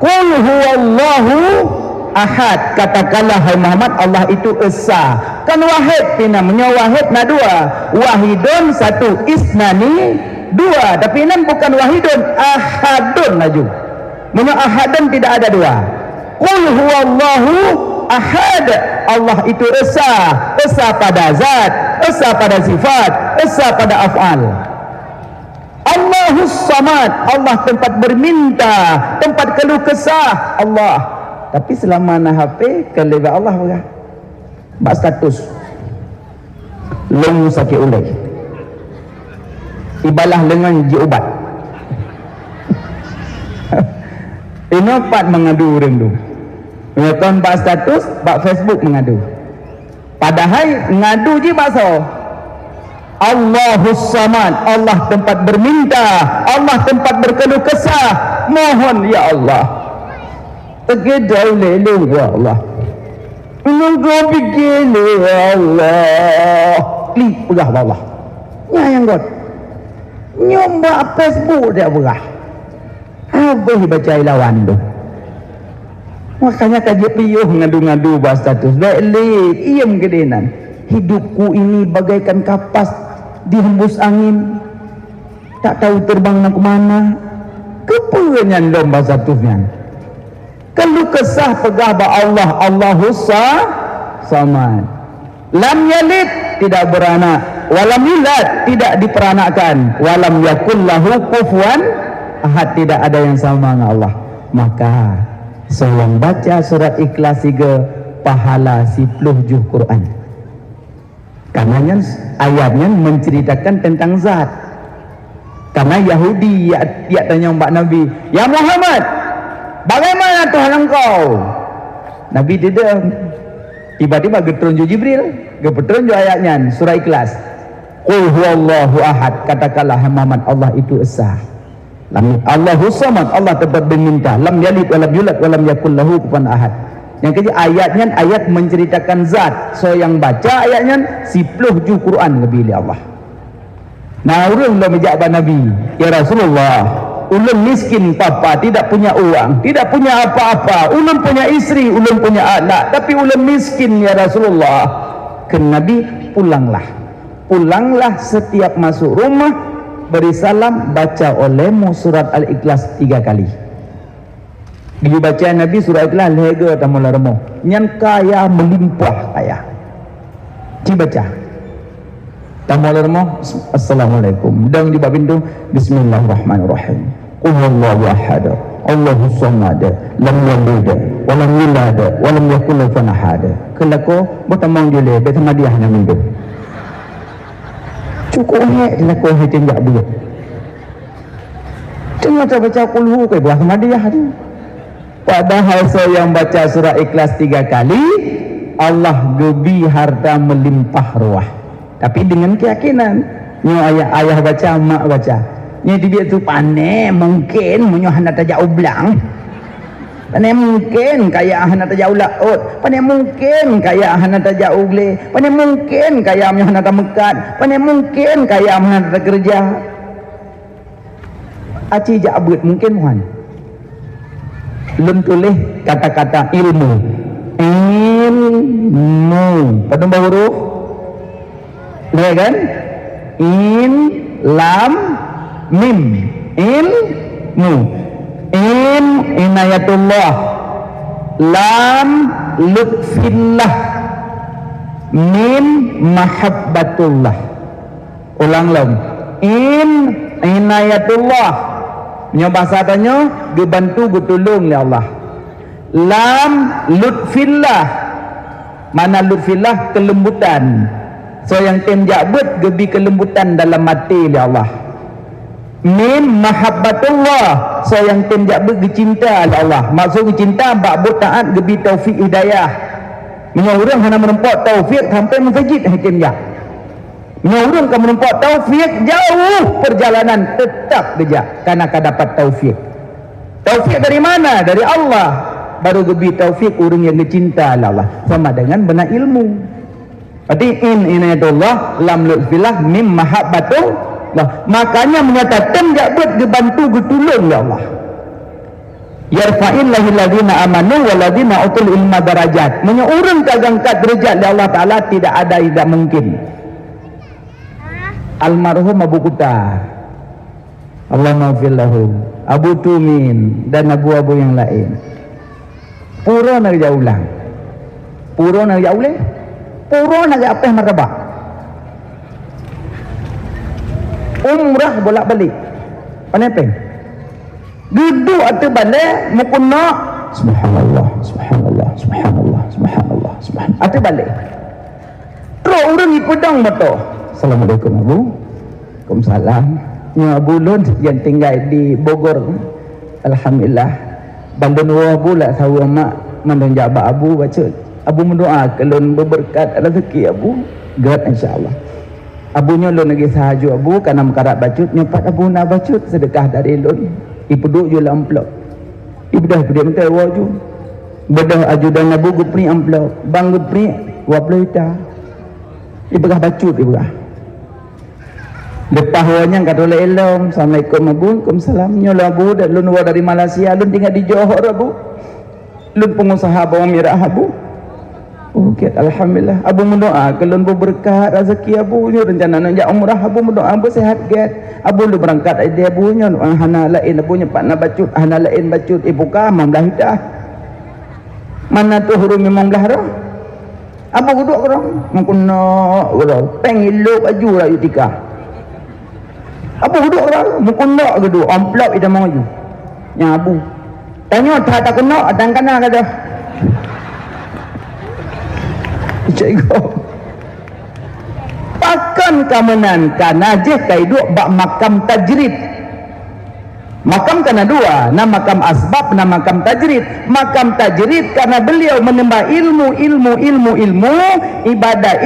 Qul huwallahu ahad, katakanlah hai Muhammad, Allah itu esa. Kan wahid namanya, wahid na dua, wahidun satu, isnani dua, tapi nan bukan wahidun, ahadun laju. Mana ahadun tidak ada dua. Qul huwallahu ahad, Allah itu esa, esa pada zat, esa pada sifat, esa pada af'al. Allahus samad, Allah tempat berminta, tempat keluh kesah Allah. Tapi selama na HP kelebe Allah berah. Bak status long sakit ulai. Ibalah dengan ji ubat. Ini pat mengadu orang tu. Menyatakan bak status, bak Facebook mengadu. Padahal ngadu je bakso. Allahus samad, Allah tempat berminta, Allah tempat berkeluh kesah. Mohon ya Allah. Tegedau lele ya Allah. Engkau bikin ya Allah. Li berah Allah. Nyayang God. Nyomba Facebook dia berah. Apa baca lawan tu? Makanya kaji piyuh ngadu-ngadu bahas status. Baik, iem gedenan. Hidupku ini bagaikan kapas dihembus angin, tak tahu terbang nak ke mana. Kepengenyan lomba statusnya. Kalau kesah pegah ba Allah, Allahus samad. Lam yalid, tidak beranak, walam yulad, tidak diperanakkan, walam yakul lahu kufuwan ahad, tidak ada yang sama dengan Allah. Maka seorang baca surat Ikhlas 3 pahala 10 juh Quran. Karena ayatnya menceritakan tentang zat. Karena Yahudi dia tanya Mbak Nabi, ya Muhammad, bagaimana Tuhan engkau? Nabi tidak. Tiba-tiba geterunjuk Jibril, geterunjuk ayatnya surah Ikhlas. Qul huwallahu ahad, katakanlah Muhammad, Allah itu esa. Allahus samad, Allah tempat berminta. Lam yalid walam yulad walam yakul lahu kufuwan ahad. Yang kedua ayatnya ayat menceritakan zat. So yang baca ayatnya 10 juh Quran lebih oleh Allah. Nah, urang lo menjawab Nabi, ya Rasulullah, ulun miskin papa, tidak punya uang, tidak punya apa-apa. Ulun punya istri, ulun punya anak, tapi ulun miskin ya Rasulullah. Ke Nabi, pulanglah. Pulanglah setiap masuk rumah, beri salam, baca olehmu surat Al-Ikhlas 3 kali. Dibaca Nabi surah Ikhlas lega tamula remo. Nyan kaya melimpah kaya. Dibaca. Tamula remo. Assalamualaikum. Dan di bab pintu bismillahirrahmanirrahim. Qul huwallahu ahad. Allahus samad. Lam yalid wa lam yulad wa lam yakul lahu kufuwan ahad. Kelako botamang jele betamadiah na minggu. Cukup hek dilako he tinjak dia. Cuma baca qul hu ke buah tamadiah tu. Padahal saya yang baca surah Ikhlas 3 kali, Allah gebi harta melimpah ruah. Tapi dengan keyakinan, nyo ayah baca, mak baca. Nyo dia tu pane mungkin menyo hana tajak ublang. Pane mungkin kaya hana tajak ulaut, pane mungkin kaya hana tajak ugle, pane mungkin kaya menyo hana tamekat, pane mungkin kaya hana kerja. Aci jak abut mungkin mohon. Belum tulis kata-kata ilmu. Pada huruf lihat kan? In, lam, mim. Ilmu. In, inayatullah. Lam, lutfillah. Mim, mahabbatullah. Ulang lam. In, inayatullah. Nyoba bahasanya dibantu gutulung oleh Allah. Lam, lutfillah. Mana lutfillah? Kelembutan. So yang tem jabut gebi kelembutan dalam mati oleh Allah. Mim, mahabbatullah. So yang tem jabut dicinta oleh Allah. Maksud dicinta bak taat gebi taufik hidayah. Menyurang hana merempok taufik sampai masjid hakim jak. Menyurang kamu merempok taufik jauh perjalanan tetap beja karena kau dapat taufik. Taufik dari mana? Dari Allah. Baru gebi taufik orang yang dicinta oleh Allah. Sama dengan benar ilmu. Berarti inayatullah, lam lutfillah, mim mahabbatullah. Makanya menyatakan jakbut dibantu getulung ya Allah. yarfa'illahu alladhina amanu walladhina utul ilma darajat. Menyo urang kagangkat derajat di Allah Taala tidak ada, tidak mungkin. Almarhum Abu Kuta, Allah maafil lahu, Abu Tumin dan abu-abu yang lain. Pura nak jauh ulang. Pura nak jauh ulang. Pura nak apa yang martabak. Umrah bolak-balik. Panepeng. Duduk atau balik mukun nak subhanallah subhanallah subhanallah subhanallah subhanallah atau balik terus orang ni pedang mata. Assalamualaikum Abu. Waalaikumsalam. Ya Abu Lun yang tinggal di Bogor, alhamdulillah bandun Abu lah sawa mak mandang jabat Abu baca Abu mendoa kelun berberkat rezeki Abu gerak insyaallah. Abu nyolon lagi sahaju Abu karena mekarat bacut nyopat Abu nak bacut sedekah dari Lun. Ibu duduk je lah amplop. Ibu dah pergi minta waju. Bedah ajudan Abu gupri amplop. Bang gupri 20 juta. Ibu dah bacut ibu dah. Lepas wanya kata oleh elom. Assalamualaikum Abu. Waalaikumsalam. Nyolah Abu dan lun wa dari Malaysia. Lun tinggal di Johor Abu. Lun pengusaha bawang merah Abu. Okay, alhamdulillah. Abu mendoa kalau berberkat rezeki Abu ni rencana nak jak umrah Abu mendoa Abu sehat get. Abu lu berangkat ide Abu nya hana lain Abu nya pak nak bacut hana lain bacut ibu ka mamlah dah. Mana tu huruf memang belah dah. Abu duduk orang mungkin nak orang pengilu baju lah yutika. Abu duduk orang mungkin nak geduk amplop ida mau ju. Yang Abu tanya tak kena dan kana kata. Cikgu pakan kamenankan najih kaiduk bak makam tajrid. Makam karena dua, nama makam asbab, nama makam tajrid. Makam tajrid karena beliau menembak ilmu ibadah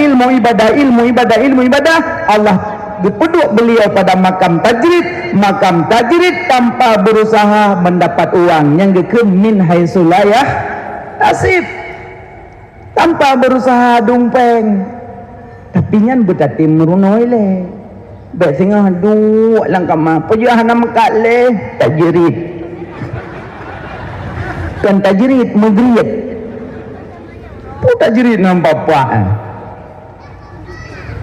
Allah dipeduk beliau pada makam tajrid. Makam tajrid tanpa berusaha mendapat uang yang gekem min haisulayah tasib, tanpa berusaha dumpeng. Tapi nyan bertati merunoi le. Baik singah duk langkah mah. Pejuah nama kat le tajrid. Kan tajrid mugrid. Pu tajrid nama bapak.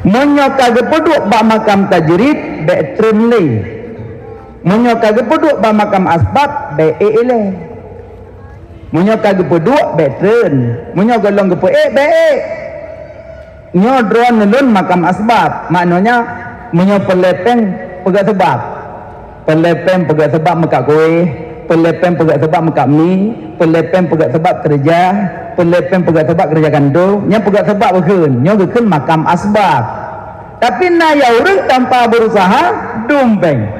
Menyokah gepeduk bak makam tajrid baik tren le. Menyokah gepeduk bak makam asbab baik le. Menyokah gepeduk baik tren. Menyokah long gepeduk baik. Nyodron nelun makam asbab. Maknanya menyopelepeng pegat sebab. Pelepeng pegat sebab mekak kuih. Pelepeng pegat sebab mekak mi. Pelepeng pegat sebab kerja. Pelepeng pegat sebab kerja kandung. Yang pegat sebab berken. Yang berken makam asbab. Tapi naya orang tanpa berusaha dumpeng.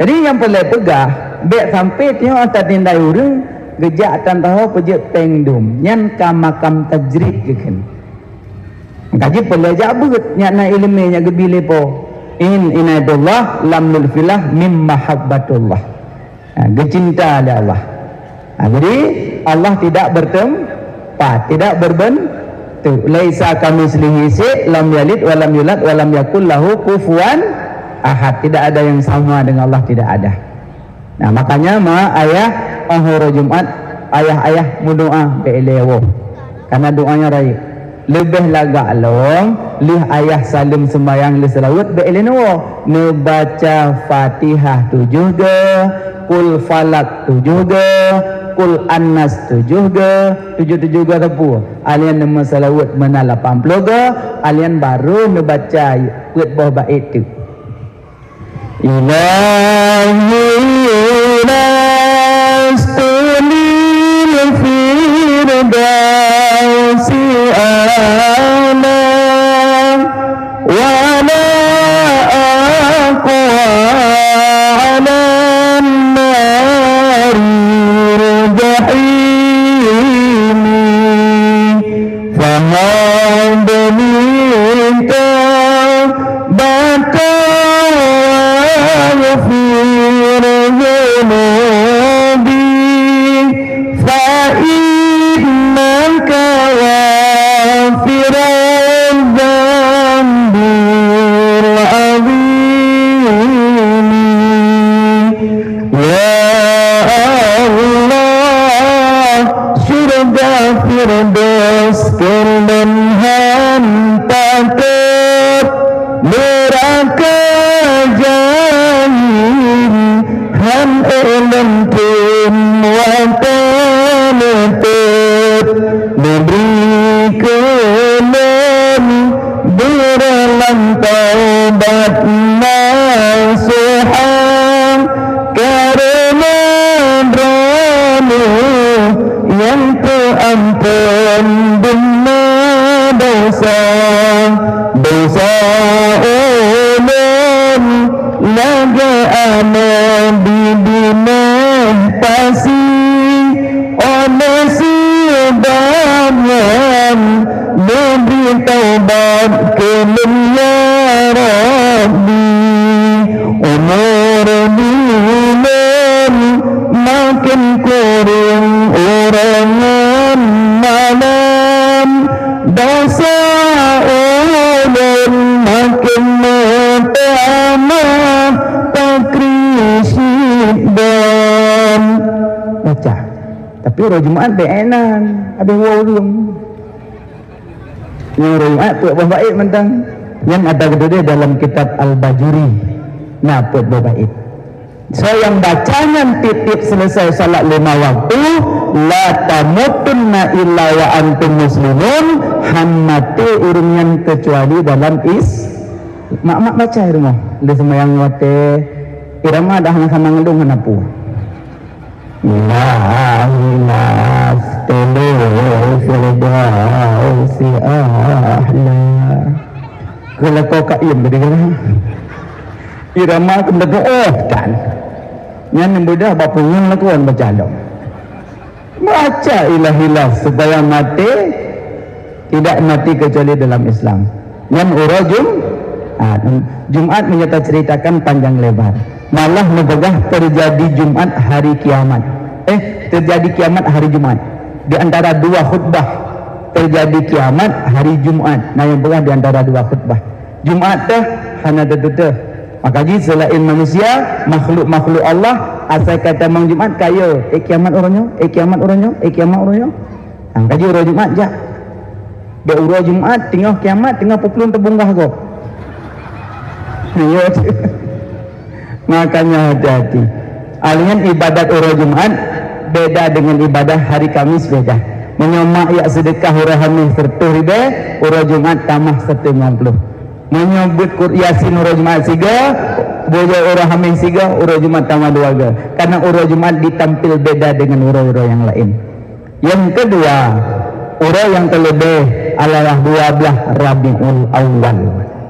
Jadi yang pelai pegah baik sampai tengok atas tindai orang gejak tan tahu pejak pengdum. Yang ka makam tajrid geken. Kaji pelajak beut nyana ilmu nya gebile po. Inadullah lam nulfilah mim mahabbatullah. Gecinta oleh Allah. Jadi Allah tidak bertempat, tidak berbentuk. Laisa kamitslihi syai' lam yalid wa lam yulad wa lam yakul lahu kufuwan ahad. Tidak ada yang sama dengan Allah, tidak ada. Nah, makanya ayah ahur Jumat ayah berdoa beelewo. Karena doanya raya. Lebih lagak long lih ayah salim sembayang lih selawat be'elinowo ne baca Fatihah 7 ge, kul falak 7 ge, kul annas 7 ge, 7 ge tepu. Alian nama selawat mana 80 ge, alian baru ne baca wet bawah bait tu. Ilahi nastunil firdausi ana wa la aqwa ala nari jahim fahabni bata yafir junubi fa'innaka wafiran dhanbir azim ya firdaus kelenhan takut neraka jahim han elem pun watanetut diberi kelem beralang taubat nasuhan karena drama yang terampun benar dosa ulun laga amal bidinah pasi oleh sibahan memberi taubat kelem ya Rabbi umur bulan makin kurang urangan malam dosa ulun makin matamat takrisyid dan baca tapi orang Jumaat berenan ada warung yang orang Jumaat tu baik mentang yang ada kedua dalam kitab Al-Bajuri nah buat baik so yang bacanya titip selesai salat 5 waktu la tamutunna illa wa antum muslimun hammati urungan kecuali dalam mak baca irama le semayang wate irama dah sama ngelung hanapu la ilaha illallah si ahla kalau kau kaim beri irama kena kan yang mudah bapungan lakuan baca dong baca ilah supaya mati tidak mati kecuali dalam Islam yang Jumat menyata ceritakan panjang lebar malah membegah terjadi Jumat hari kiamat terjadi kiamat hari Jumat di antara dua khutbah terjadi kiamat hari Jumat nah yang begah di antara dua khutbah Jumat teh hana tetutuh makanya selain manusia makhluk Allah asal kata mang Jumat kaya kiamat orangnya kiamat orangnya kaji urang Jumat jak be urang Jumat tengah kiamat tengah pukulun terbunggah kok ya makanya hati-hati alian ibadat urang Jumat beda dengan ibadah hari Kamis beda menyomak ya sedekah urang Hamis sertuh ribe urang Jumat tamah 150 menyebut Yasin urang Jumat siga boja urang Hamis siga urang Jumat tambah 2 ga karena urang Jumat ditampil beda dengan urang-urang yang lain yang kedua urang yang terlebih adalah 12 Rabiul Awal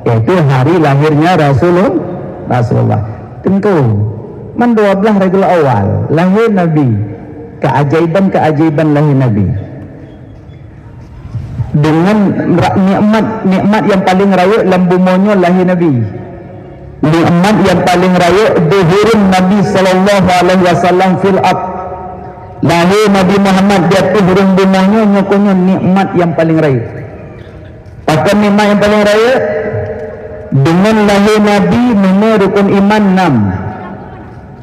yaitu hari lahirnya Rasulullah tentu man 12 Rabiul Awal lahir Nabi keajaiban lahir Nabi dengan nikmat yang paling raya lambumonyo lahir Nabi nikmat yang paling raya duhurun Nabi sallallahu alaihi wasallam fil ard lahir Nabi Muhammad dia turun bumanya nyokonyo nikmat yang paling raya akan nikmat yang paling raya dengan lahir Nabi nama rukun iman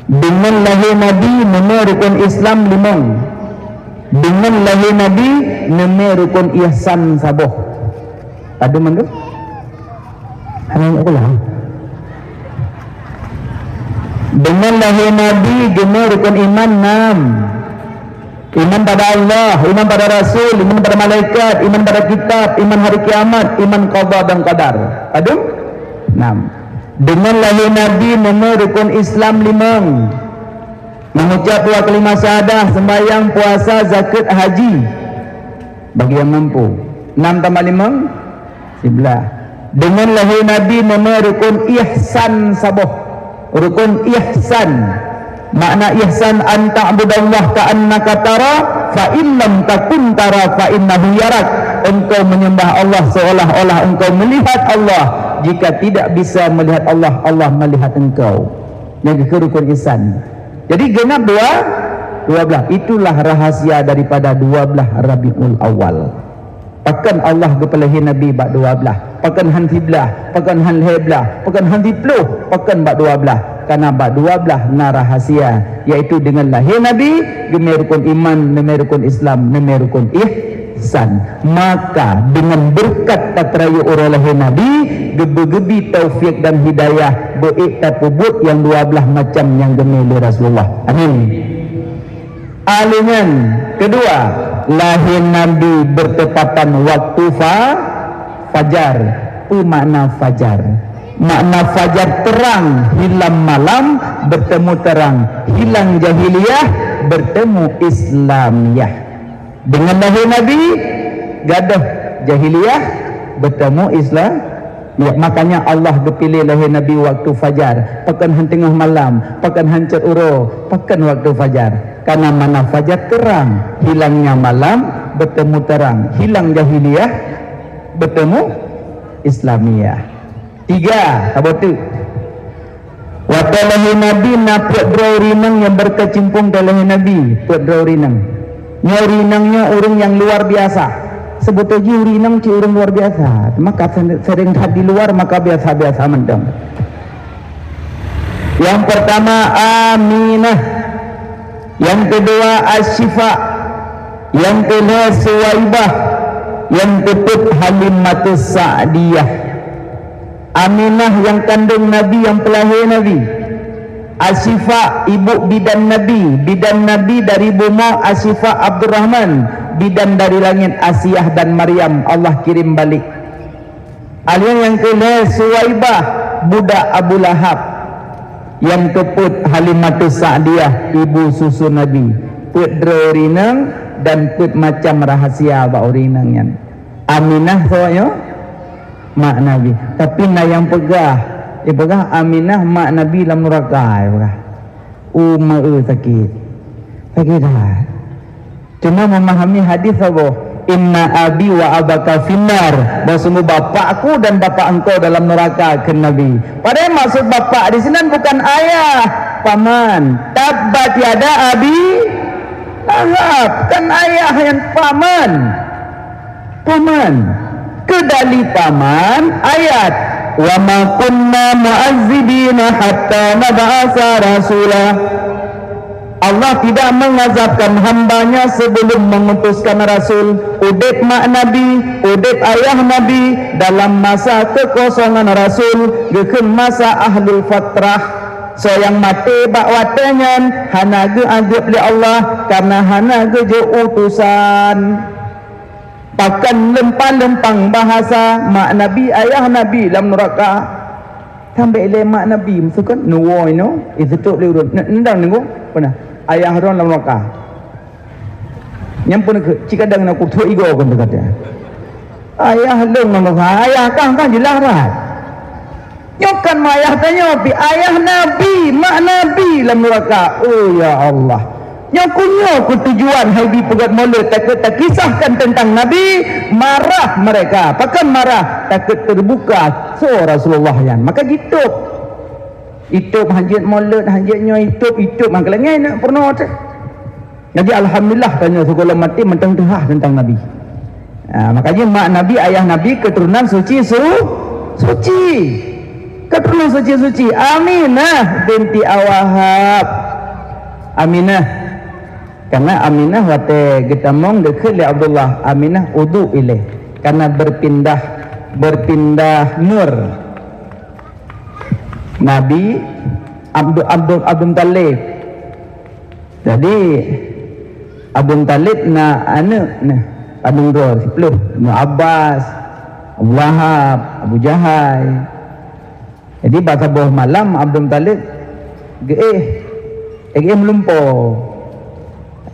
6 dengan lahir Nabi nama rukun Islam 5 dengan lahir Nabi nama rukun ihsan saboh ada mana hanya aku lah dengan lahir Nabi nama rukun iman 6 iman pada Allah, iman pada Rasul, iman pada malaikat, iman pada kitab, iman hari kiamat, iman qada dan qadar ada 6 dengan lahir Nabi nama rukun Islam 5 mengucap 2 kalimah syahadah, sembahyang, puasa, zakat, haji bagi yang mampu 6 tambah 5 11 dengan lahir Nabi nama rukun ihsan saboh rukun ihsan makna ihsan an ta'budallah ka'annaka tara fa in lam takun tara fa innahu yarak engkau menyembah Allah seolah-olah engkau melihat Allah jika tidak bisa melihat Allah Allah melihat engkau yang rukun ihsan jadi genap 12 itulah rahasia daripada 12 Rabiul Awal pakan Allah kepelahi Nabi bak 12 pakan hanti belah pakan han heblah pakan hanti peluh pakan bak 12 karena bak 12 na rahasia yaitu dengan lahir Nabi gemai rukun iman gemai rukun Islam gemai rukun ihsan. Maka dengan berkat tatrayu orang lahir Nabi, gebi-gebi taufik dan hidayah beiktat pubut yang 12 macam yang gemili Rasulullah. Amin. Alingan kedua, lahir Nabi bertepatan waktu fajar. Apa makna fajar? Makna fajar terang, hilang malam, bertemu terang. Hilang jahiliyah, bertemu Islamiyah. Dengan lahir Nabi, gadah jahiliyah, bertemu Islam. Ya, makanya Allah dipilih lahir Nabi waktu fajar. Pakan tengah malam, pakan hancur uro, pakan waktu fajar. Karena mana fajar terang, hilangnya malam, bertemu terang. Hilang jahiliyah, bertemu Islamiyah. 3, apa tu? Waktu lahir Nabi nak puat draw rinang yang berkecimpung dalam Nabi, puat draw rinang. Nya rinangnya orang yang luar biasa. Sebetulnya rinang ci orang luar biasa. Maka sering di luar maka biasa-biasa mendang. Yang pertama Aminah, yang kedua Asyifa, yang kedua Suwaibah, yang ketiga Halimatus Sa'diyah. Aminah yang kandung Nabi, yang pelahir Nabi. Asyifa ibu bidan Nabi dari bumi Asyifa Abdurrahman, bidan dari langit Asiyah dan Maryam, Allah kirim balik. Alien yang kedua Suwaibah, budak Abu Lahab. Yang keput Halimatus Sa'diyah, ibu susu Nabi. Put dro rinang dan put macam rahasia ba rinangnya. Aminah soalnya mak Nabi, tapi na yang pegah Aminah mak Nabi dalam neraka pegah. Sakit dah. Cuma memahami hadis apa? Inna abi wa abaka finnar. Bahwa bapakku dan bapak engkau dalam neraka ke Nabi. Padahal maksud bapak di sini bukan ayah, paman. Tabbat yada abi lahab, kan ayah yang paman. Kedali paman ayat wa ma kunna mu'azzibina hatta nab'atha rasula. Allah tidak mengazabkan hambanya sebelum mengutuskan rasul. Udip mak Nabi, udip ayah Nabi dalam masa kekosongan rasul, gekeun masa ahlul fatrah. So yang mati bak watenyan hana ge azab li Allah karena hana ge je utusan. Pakan lempang-lempang bahasa mak Nabi, ayah Nabi dalam neraka. Sampai le mak Nabi maksudkan nuwo ino itu tu le urut. Nendang nengok pernah ayah orang dalam neraka. Nyampun ke cikadang nak tu igo kan kata. Ayah leng dalam neraka, ayah kan dilarang. Nyokan ayah tanya pi ayah Nabi, mak Nabi dalam neraka. Oh ya Allah. Nyokunya tujuan habi pegat mulut takut tak kisahkan tentang Nabi, marah mereka. Pakan marah takut terbuka so Rasulullah yang maka gitu. Itu hajat mulut, hajatnya itu makanya nak pernah tu. Jadi alhamdulillah tanya segala mati mentang-tengah tentang Nabi. Makanya mak Nabi, ayah Nabi keturunan suci. Keturunan suci. Aminah binti Awahab. Aminah. Karena Aminah wate kita mong dekat li Abdullah, Aminah udu ilaih karena berpindah nur. Nabi Abdul Talib. Jadi Abdul Talib na Abdul Dor 10 Abbas, Abu Lahab, Abu Jahal. Jadi bahasa bawah malam Abdul Talib melumpur.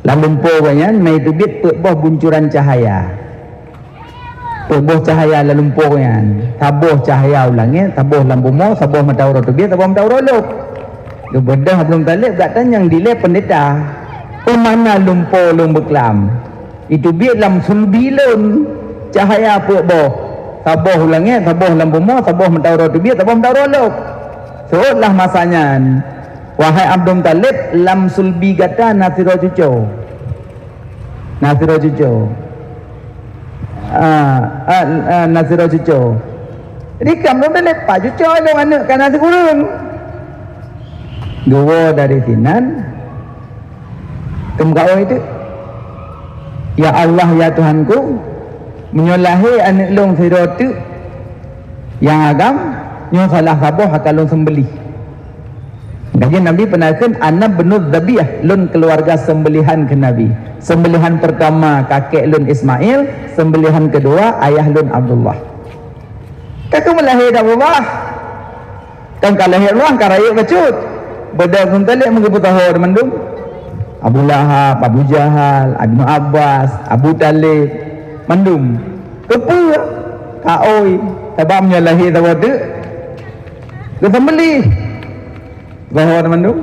Lalumpur banyak, mai tu bit boh buncuran cahaya. Boh cahaya lalumpur kan. Tabuh cahaya ulangnya, tabuh lampu mo, tabuh matahari tu bit, tabuh matahari lok. Dia bedah belum talib kata yang dile pendeta. Mana lumpur lung beklam. Itu bit lam sulbilun cahaya boh. Tabuh ulangnya, tabuh lampu mo, tabuh matahari tu bit, tabuh matahari lok. Seolah masanya. Wahai Abdul Talib, lam sulbi gata nasiro cucu. Nasiro cucu. Jadi kamu Talib pak cucu ada mana kan nasi kurung. Dua dari sinan. Kemkau itu. Ya Allah ya Tuhanku, menyolahi anak long firatu yang agam nyo salah saboh akan long sembelih. Kajian Nabi penaikan anak benud dabiah lun keluarga sembelihan ke Nabi. Sembelihan pertama kakek lun Ismail, sembelihan kedua ayah lun Abdullah. Kakak melahir Abdullah. Kan kalahir luang karaya kecut. Beda pun talik mengebut tahun mendung. Abu Lahab, Abu Jahal, Ibnu Abbas, Abu Talib mendung. Kepu kaoi sebabnya lahir tahu tu. Kesembelih. Bahwa mendung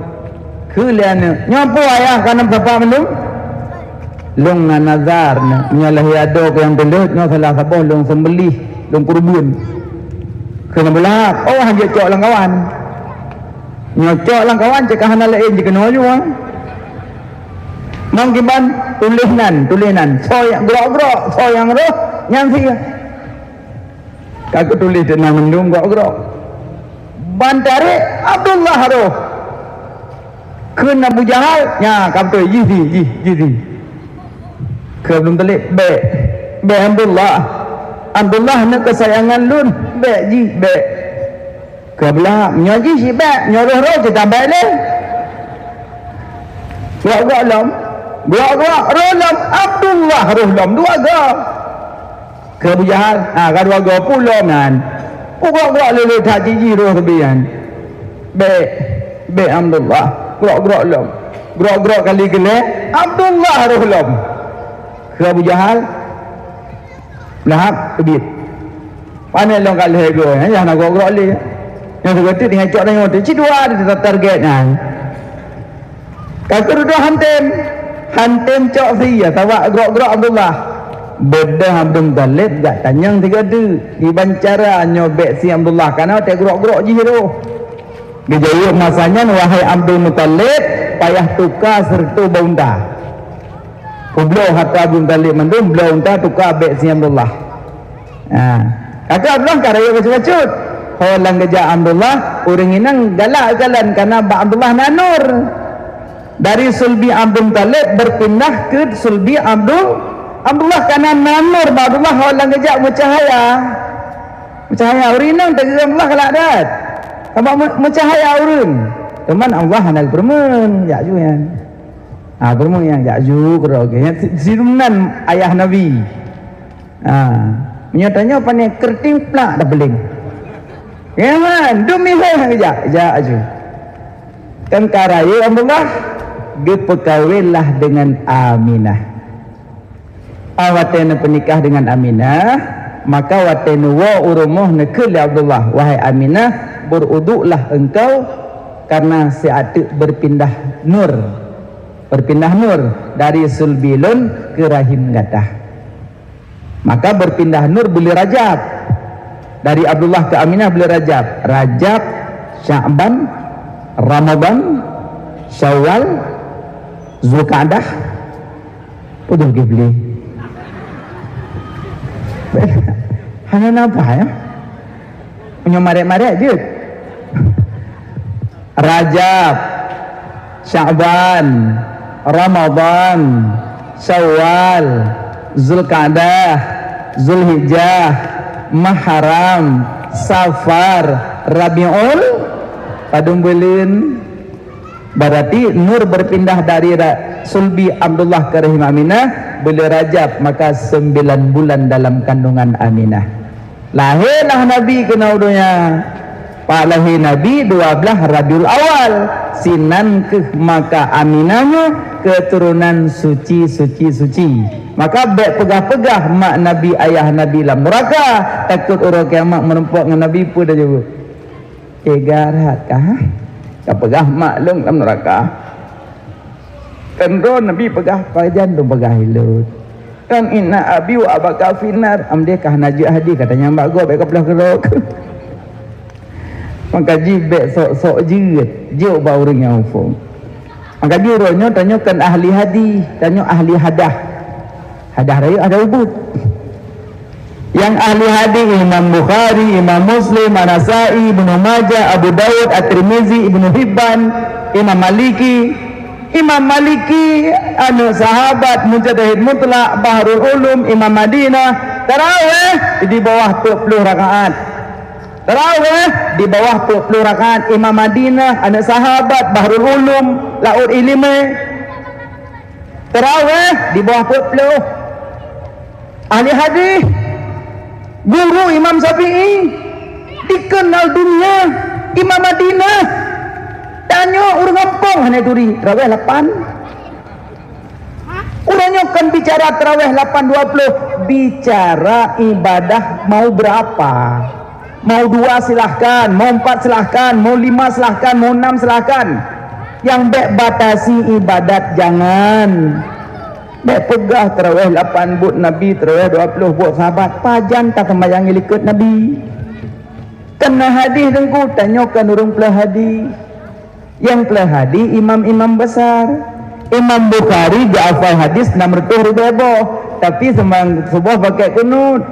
kelian nyapo ayah kana bapa mendung long nazar nyalahi ado ke yang belut no salah saboh long sembelih long kurbun kena belak oh hanya cok lang kawan nyocok lang kawan cek hana lain jika no juga mang giban tulinan soyang grok soyang roh nyang sia kaku tulis dengan mendung grok Bantare Abdullah roh kena Abu Jahal nya kapto jizi ke belum telik be Abdullah nak kesayangan lun be ke belah nyaji si be nyoroh roh kita balik gua lom roh lom Abdullah roh lom dua ga ke Abu Jahal kadua ga pulau nan Pukak lele tak jiji roh kebian. Be Abdullah. Gerak lom. Gerak kali gele. Abdullah roh lom. Ke Abu Jahal. Lahap kebit. Panen long kat leher gue. Yang nak gerak le. Yang segerti dengan cok dengan tu. Cidua ada target kan. Kakak duduk hantem cok saya. Tawak gerak Abdullah. Beda Abdul Talib gak tanyang tiga tu di bancara nyobek si Abdullah karena tak gerok jiro dijawab masanya wahai Abdul Talib payah tukar serta baunta ublo hatta Abdul Talib mendum baunta tukar bek si Abdullah kakak Abdullah karaya bacut holang gejak Abdullah orang inang galak jalan karena Abdullah nanur dari sulbi Abdul Talib berpindah ke sulbi Abdullah kanan nanur Abdullah orang kejap bercahaya urinang tak Abdullah kalau adat apa bercahaya urin teman Allah hanal bermun ya juan bermun yang ya ju okey sirunan ayah Nabi menyatanya panik kerting plak dah beling ya man demi hang kejap aju kan karaya Abdullah berkahwinlah dengan Aminah. Awatena penikah dengan Aminah, maka watena wa urumuh nekeli Abdullah wahai Aminah beruduklah engkau karena seatik berpindah nur dari sulbilun ke rahim gadah. Maka berpindah nur boleh Rajab dari Abdullah ke Aminah boleh Rajab Sya'ban Ramadan Syawal Zulqa'dah udah gibli hanya nampak ya punya marek-marek je Rajab Sya'ban Ramadan Syawal Zulqa'dah Zulhijjah Muharram Safar Rabiul padung bulan berarti nur berpindah dari sulbi Abdullah ke rahim Aminah bila Rajab maka 9 bulan dalam kandungan Aminah lahirlah Nabi kena udunya pak lahir Nabi 12 Rabiul Awal sinan ke maka Aminahnya keturunan suci maka baik pegah-pegah mak Nabi ayah Nabi lah neraka takut orang kiamat menempat dengan Nabi pun dah jawab garat kah tak pegah maklum dalam neraka kan Nabi pegah pajan tu pegah hilut kan inna abi wa abaka finar amde kah najih hadi katanya mbak go baik belah kerok maka jibek sok jiut bau orang yang ufung maka juronya tanyakan ahli hadi tanya ahli hadah raya ada ubud yang ahli hadis Imam Bukhari, Imam Muslim, An-Nasa'i, Ibnu Majah, Abu Dawud, At-Tirmizi, Ibnu Hibban, Imam Maliki Imam Maliki, anak sahabat mujtahid mutlak, Bahrul Ulum, Imam Madinah. Tarawih di bawah 20 rakaat. Tarawih di bawah 20 rakaat. Imam Madinah, anak sahabat, Bahrul Ulum, Laut Ilmu. Tarawih di bawah 20. Ahli hadis, guru Imam Syafi'i, dikenal dunia. Imam Madinah, tanya orang kampung hanya duri tarawih 8. Orangnya kan bicara tarawih 8.20, bicara ibadah mau berapa? Mau 2 silahkan, mau 4 silahkan, mau 5 silahkan, mau 6 silahkan. Yang bek batasi ibadat jangan. Bek pegah tarawih 8 buat Nabi, tarawih 20 buat sahabat. Pajan tak sembahyang ikut Nabi. Kena hadis dengku, tanyakan orang pelah hadis. Yang pelah hadis imam-imam besar. Imam Bukhari hafal hadis 600 ribu, tapi sebuah pakai kunut.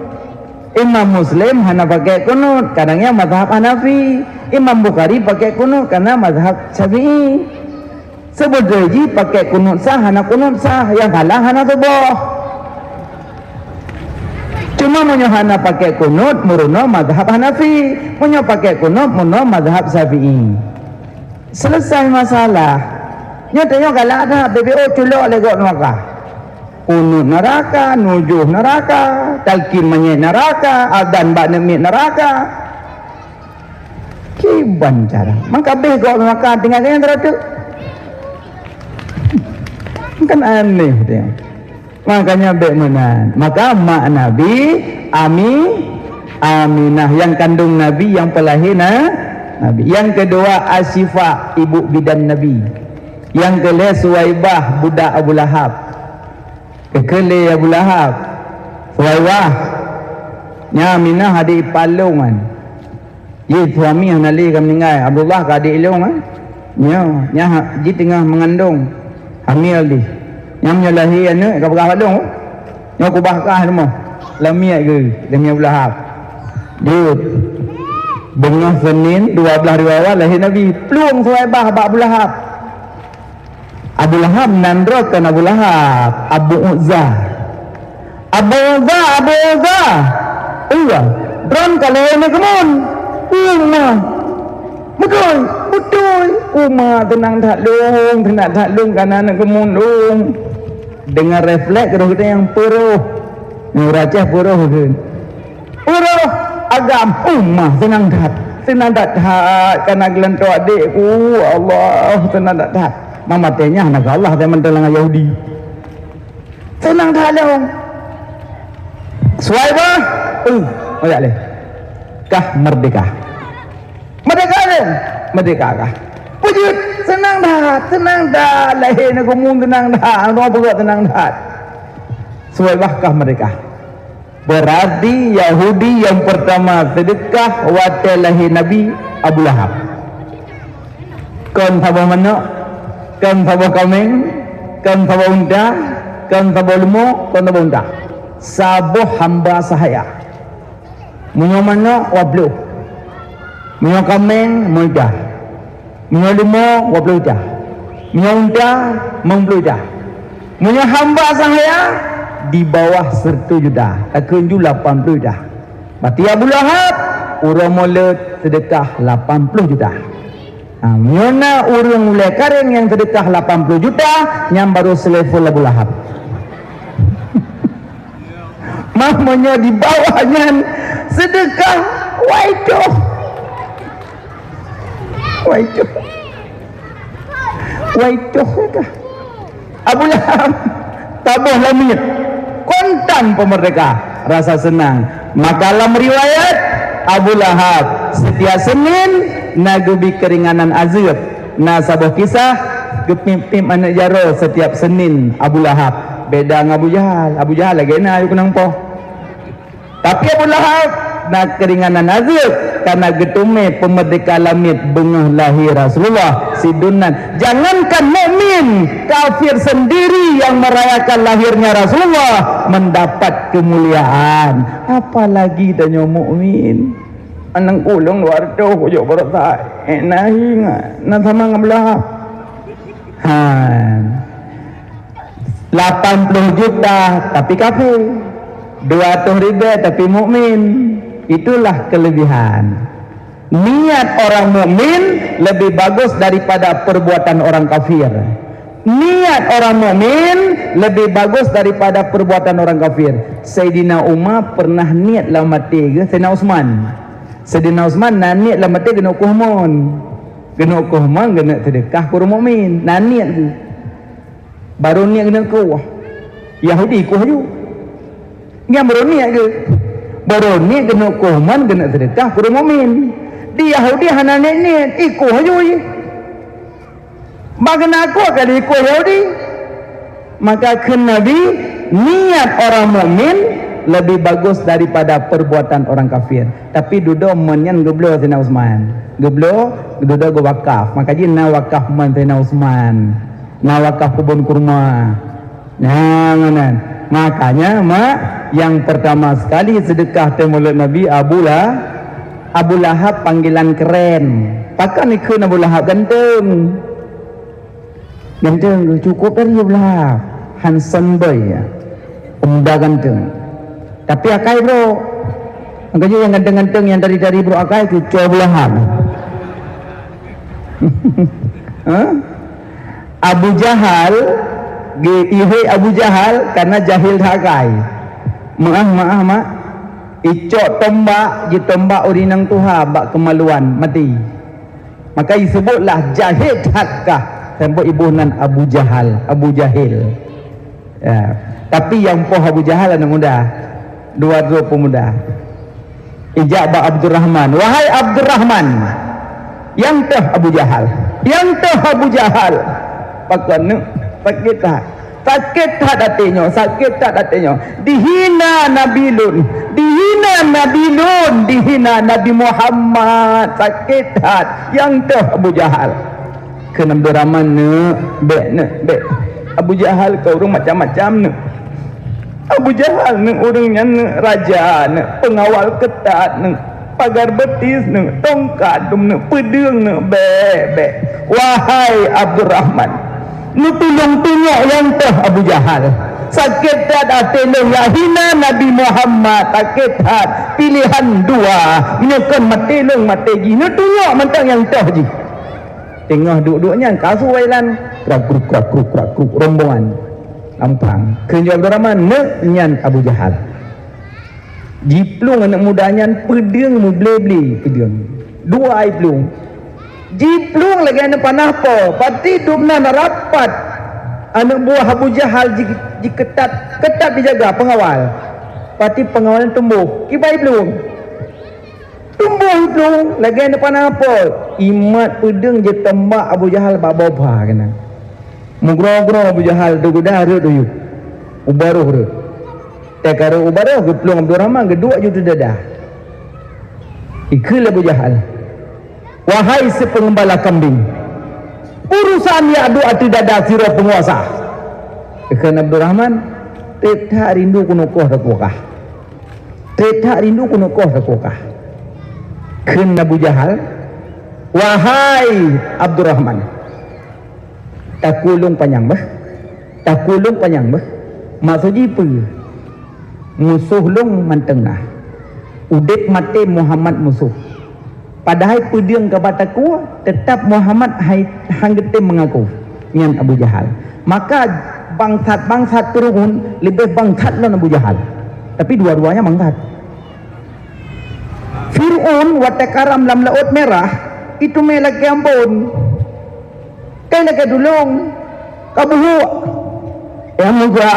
Imam Muslim hanya pakai kunut, kadangnya mazhab Hanafi. Imam Bukhari pakai kunut karena mazhab Syafi'i. Sebudaya pakai kunut sah, hana kunut sah, yang kalah hana subuh. Cuma munyo hana pakai kunut muruno mazhab Hanafi, munyo pakai kunut muruno mazhab Syafi'i. Selesai masalah. Nyatanya kalau ada BBO culok legok neraka. Kunut neraka, nujuh neraka, talqin menyet neraka, adzan ba'da mit neraka. Kiban cara. Maka begok neraka tinggal yang neraka. Kan aneh dia. Makanya bemenan. Maka mak Nabi Aminah yang kandung Nabi, yang pelahir Nabi. Yang kedua Asifah, ibu bidan Nabi. Yang kelima Suwaibah, budak Abu Lahab. Kekele Abu Lahab, Suwaibah nya Aminah adik palungan. Ye suami yang nali kam meninggal, Abdullah ka adik ilung nya ji tengah mengandung hamil di. Yang lahir anak ka begah palung. Nya ku bahkah semua. Lamiat ke demi Abu Lahab. Dia bengah Senin 12 riwayat lahir Nabi. Peluang Suwaibah ba Abu Lahab. Abu Lahab nandrokan Abu Lahab, Abu Uzza. Iya, dron kalau ini kemun. Betul. Tenang tak lung karena nak kemun lung. Dengan refleks kalau kita yang puruh. Yang racah puruh ke. Puruh agam tenang tak karena gelantok adikku. Allah, tenang tak. Mamatnya anak Allah dia mentelang Yahudi. Senang dah lah. Suwaibah, boleh. Kah merdeka. Merdeka kah? Wujud senang dah. Lahir nak umum tenang dah. Orang buat tenang dah. Suwaibah kah merdeka. Berarti Yahudi yang pertama sedekah waktu lahir Nabi Abu Lahab. Kon sabar mana? Kan sabah kameng, kan sabah unta, kan sabah lemuk, kan sabah unta. Sabuh hamba sahaya. Munyo mana wablu. Munyo kameng muda. Munyo lemuk wablu dah. Munyo unta memblu dah. Munyo hamba sahaya di bawah 1 juta. Akunju 80 dah. Berarti Abu Lahab urang mulut sedekah 80 juta. Mana urang mulai kareng yang sedekah 80 juta yang baru selevel Abu Lahab. Mamanya di bawahnya sedekah waidoh kah? Abu Lahab tabah lamit kontan pemerdeka rasa senang. Maka dalam riwayat Abu Lahab setiap Senin nagubi keringanan azab. Sabah kisah gepim-pim anak jaro setiap Senin Abu Lahab. Beda dengan Abu Jahal lagi na ayo kenang po. Tapi Abu Lahab nak keringanan azab karena getume pemerdeka lamit bengah lahir Rasulullah sidunan. Jangankan mukmin, kafir sendiri yang merayakan lahirnya Rasulullah mendapat kemuliaan, apalagi tanya mukmin. Anang kulong luar tu kujok berata nahi na sama ngabelah 80 juta tapi kafir, 200 ribu tapi mukmin. Itulah kelebihan. Niat orang mukmin lebih bagus daripada perbuatan orang kafir. Niat orang mukmin lebih bagus daripada perbuatan orang kafir. Sayyidina Umar pernah niat lah mati ke Sayyidina Uthman. Sayyidina Uthman nak niat lah mati kena kuhmun. Kena kuhmun kena sedekah ke orang mukmin. Nak niat ke. Baru niat kena kuah. Yahudi kuah ju. Yang baru niat ke. Baru niat kena kuhmun kena sedekah ke orang mukmin. Di Yahudi hana niat ikuh ju je. Maka nak kuah kali ikuh Yahudi. Maka kena Nabi niat orang mukmin lebih bagus daripada perbuatan orang kafir. Tapi duduk menyan geblo Sayyidina Uthman. Geblo duduk go wakaf. Maka ji na wakaf man Sayyidina Uthman. Na wakaf kebun kurma. Jangan. Makanya yang pertama sekali sedekah mulut Nabi Abu Lahab panggilan keren. Pakai ikut Abu Lahab ganteng. Ganteng cukup dari Abu Lahab. Handsome boy ya. Umda ganteng. Tapi akai bro. Makanya yang ganteng-ganteng yang dari bro akai itu Abu Lahab. Abu Jahal ihai Abu Jahal karena jahil hakai. Maaf icok tombak je tombak urinang tuha bak kemaluan mati. Maka disebutlah jahil hakkah sampai ibu nan Abu Jahal, Abu Jahil ya. Tapi yang poh Abu Jahal anak muda, dua pemuda ijak ba Abdurrahman. Wahai Abdurrahman, yang teh Abu Jahal, yang teh Abu Jahal pakai sakit tak hatinya, sakit tak hatinya. Dihina Nabilun, dihina Nabi Muhammad, sakit hat. Yang tu Abu Jahal. Kena beraman be. Abu Jahal kau orang macam-macam ne. Abu Jahal ne orangnya ne raja ne, pengawal ketat ne, pagar betis ne, tongkat ne, pedang ne, be. Wahai Abdurrahman, nu tolong tengok yang teh Abu Jahal. Sakit tak atenung hina Nabi Muhammad, sakit hat. Pilihan dua, menyekan matelung mategi. Nu tengok mentang yang teh ji. Tengah duduknya kasu wailan, krak rombongan. Lampang. Kerja Abdurrahman ne nyan Abu Jahal. Jiplung anak mudanya pedang mu beli pedang. Dua ai plung. Jiplung lagi anak panah po. Pati dubna rapat. Anak buah Abu Jahal ji ketat dijaga pengawal. Pati pengawal tumbuh. Kibai belum. Tumbuh belum. Lagi anak panah po. Imat pedang je tembak Abu Jahal baba kena. Mugro Abu Jahal tu gudah tu yuk. Ubaruh tu. Tekaro ubaruh geplung Abdurrahman kedua juta dadah. Ikul Abu Jahal. Wahai si pengembala kambing, urusan ya adu ati dada sira penguasa. Ikan Abdurrahman, tetap rindu kuno koh rakokah. Tetap rindu kuno koh rakokah. Ken Abu Jahal, wahai Abdurrahman, takulung panjang bah. Maksudnya apa? Musuh long mantengah. Udip mati Muhammad musuh. Padahal pedang kabataku tetap Muhammad hanggete mengaku nyan Abu Jahal. Maka bangsat turun lebih bangsat lawan Abu Jahal. Tapi dua-duanya bangsat. Fir'aun watakaram lam laut merah itu melaki ampun. Kaya dulung kabuhu yang muga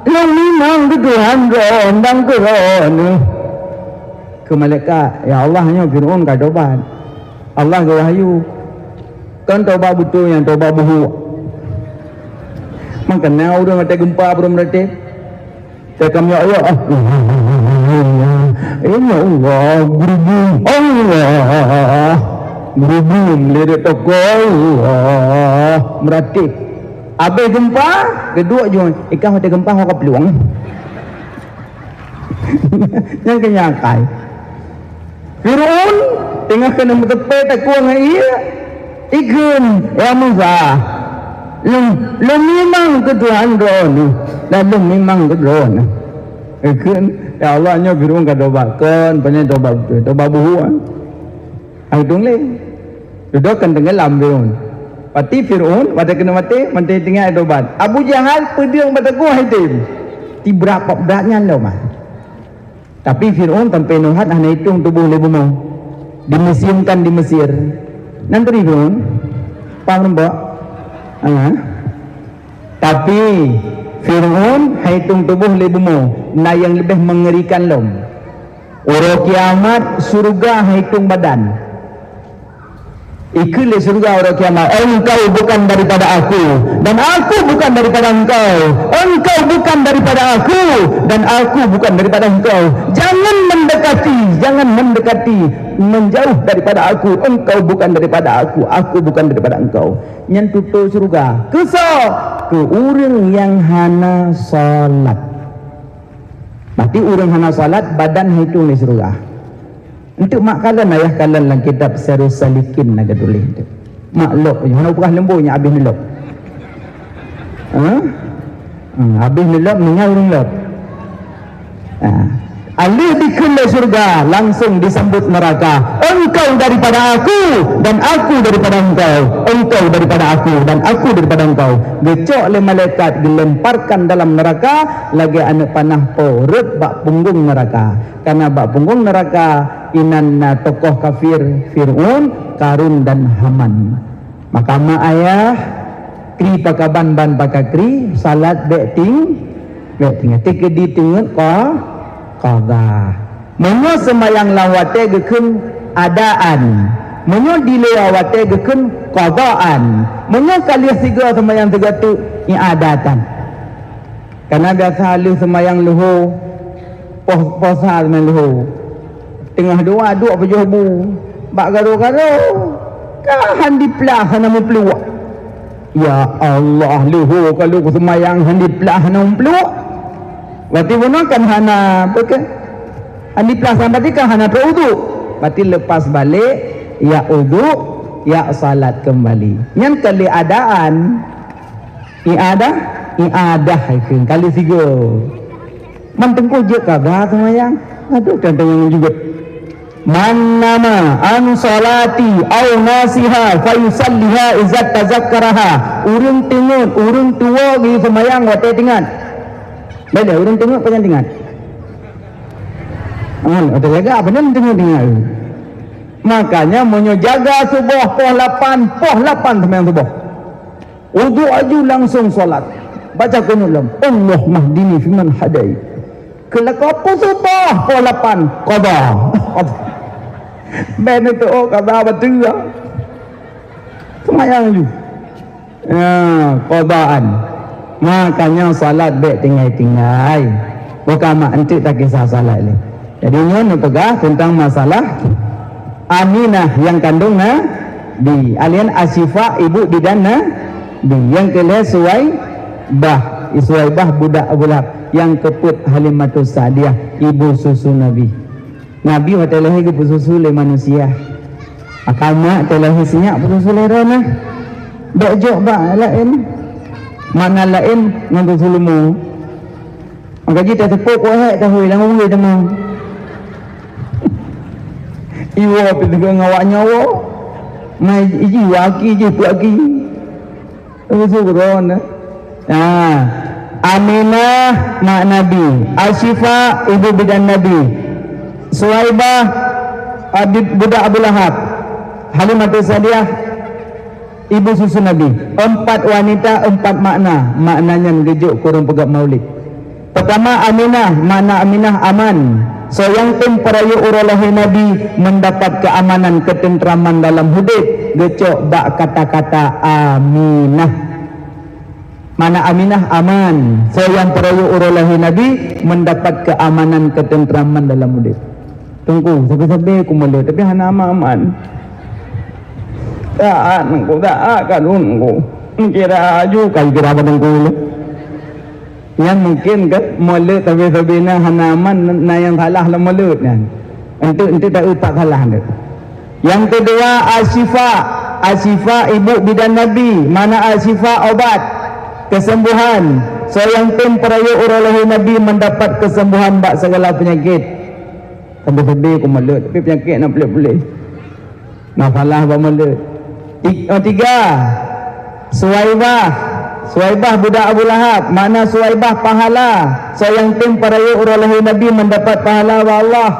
yang memang Tuhan gondang keron ke malaikat. Ya Allah hanya Fir'aun ka tobat. Allah ke wahyu kan tobat betul yang tobat buhu. Makanya udah mati gempa belum mati. Saya kami ya Allah. Ya Allah berhubung lirik toko Allah meratik. Habis gempa kedua je ikan mati gempa hok peluang. Yang kenyakai Fir'aun tengah kena mentepai takwa dengan ia ikan ya Musa Lu memang ke Tuhan doa dan lu memang ke doa kan ya Allah nya Fir'aun ka dobakeun panjang doba betul doba buhuan aidung le dodokan tenggelam Fir'aun pati Fir'aun pada kena mati mati tinggal dobat Abu Jahal pedang pada gua hitim ti berapa beratnya lo mah tapi Fir'aun sampai nuhat hanya hitung tubuh lebu mau dimuseumkan di Mesir nanti Fir'aun paham mbak tapi Fir'aun hitung tubuh lebumu nah yang lebih mengerikan lom orang kiamat surga hitung badan ikut surga orang kiamat engkau bukan daripada aku dan aku bukan daripada engkau bukan daripada aku dan aku bukan daripada engkau jangan mendekati menjauh daripada aku engkau bukan daripada aku bukan daripada engkau nyentuh surga ke orang yang hana salat berarti orang hana salat badan hitung di surga untuk mak kalian ayah kalian dalam kitab Sirus Salikin naga tulis itu makluk hana bukan lembunya habis nilap habis nilap meninggal nilap alih dikena surga langsung disambut neraka engkau daripada aku dan aku daripada engkau daripada aku dan aku daripada engkau gecok oleh malaikat dilemparkan dalam neraka lagi anak panah porut bak punggung neraka karena bak punggung neraka inanna tokoh kafir Fir'aun Karun dan Haman maka mak ayah kri pakaban ban pakakri salat beting tiga di tengah qada menyo sembayang lawate gekeun adaan menyo dilewate gekeun qadaan menyo kali tiga sembayang tiga tu iadatan karena biasa lu sembayang luhu posal men luhu tengah dua duk pejobu bak garo-garo kahan diplah hana mupluak ya Allah luhu kalau sembayang handi plah hana mupluak berarti gunakan hana betul andi pelasan berarti kan hana berudu berarti lepas balik ya udu ya salat kembali yang kali adaan iadah haikun kali tiga mantengku je kagak semayang aduh tentang juga man nama an salati au nasiha fayusalliha izat tazakkaraha urung tengok urung tua gi semayang wate tingan beda orang tengok pengen dengar ada jaga apa ni tengok makanya mau jaga subuh poh 8 semayang subuh wudu aju langsung solat baca kunut lam Allah mahdini fiman hadai kelak apa subuh poh 8 qada ben itu qada betul semayang ju qadaan makanya salat baik tinggal bukan mak entik tak kisah salat ni jadi ni pegah tentang masalah aminah yang kandung di alien asyifa ibu bidana di yang kelih suwaibah budak Abu Lahab yang keput Halimatus Sa'diyah ibu susu Nabi hotelah ibu susu le manusia akama telah sinyak susu le rona dak jok ba lain mana lain ngantuk sulumu maka kita tepuk wahai tahu yang ngomong dia mau iwa pindah ngawak nyawa mai iji waki je puaki itu beron Aminah mak Nabi Asyifa ibu bidan Nabi Suwaibah budak Abu Lahab Halimatus Sa'diyah ibu susu Nabi 4 wanita 4 maknanya ngejuk kurang pegap maulid pertama Aminah makna Aminah aman so yang perayu uralahi Nabi mendapat keamanan ketentraman dalam hidup gecok bak kata-kata Aminah mana Aminah aman so yang perayu uralahi Nabi mendapat keamanan ketentraman dalam hidup tunggu sampai-sampai aku malu tapi hana aman tak kan ungu kira aju kan kira badang kulo yang mungkin kan mulut tapi sabina hanaman na yang salah lah mulut kan itu tak utak salah dia yang kedua Asyifa Asyifa ibu bidan Nabi, mana Asyifa obat kesembuhan. So yang tim peraya urologi Nabi mendapat kesembuhan bak segala penyakit. Tambah-tambah aku malut, tapi penyakit nak boleh-boleh. Mafalah bak malut. Tiga, Suwaibah budak Abu Lahab, mana Suwaibah pahala. So yang tim peraya urologi Nabi mendapat pahala wa Allah.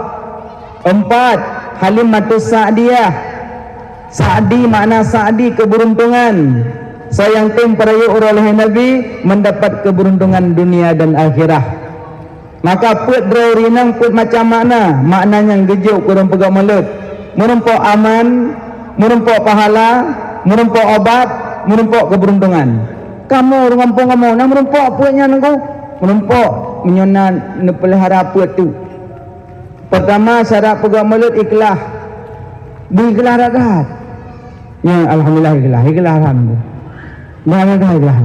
Empat, Halimatus Sa'diyah. Sa'di makna Sa'di keberuntungan. So yang tim peraya urologi Nabi mendapat keberuntungan dunia dan akhirat. Maka put draw rinang put macam mana? Maknanya gejuk kurang pegang mulut. Menumpuk aman, menumpuk pahala, menumpuk obat, menumpuk keberuntungan. Kamu rumpuk kamu, nak menumpuk putnya nengko? Menumpuk menyonan nepelihara put tu. Pertama syarat pegang mulut ikhlas. Ikhlas rakat. Ya alhamdulillah ikhlas alhamdulillah. Mana dah ikhlas.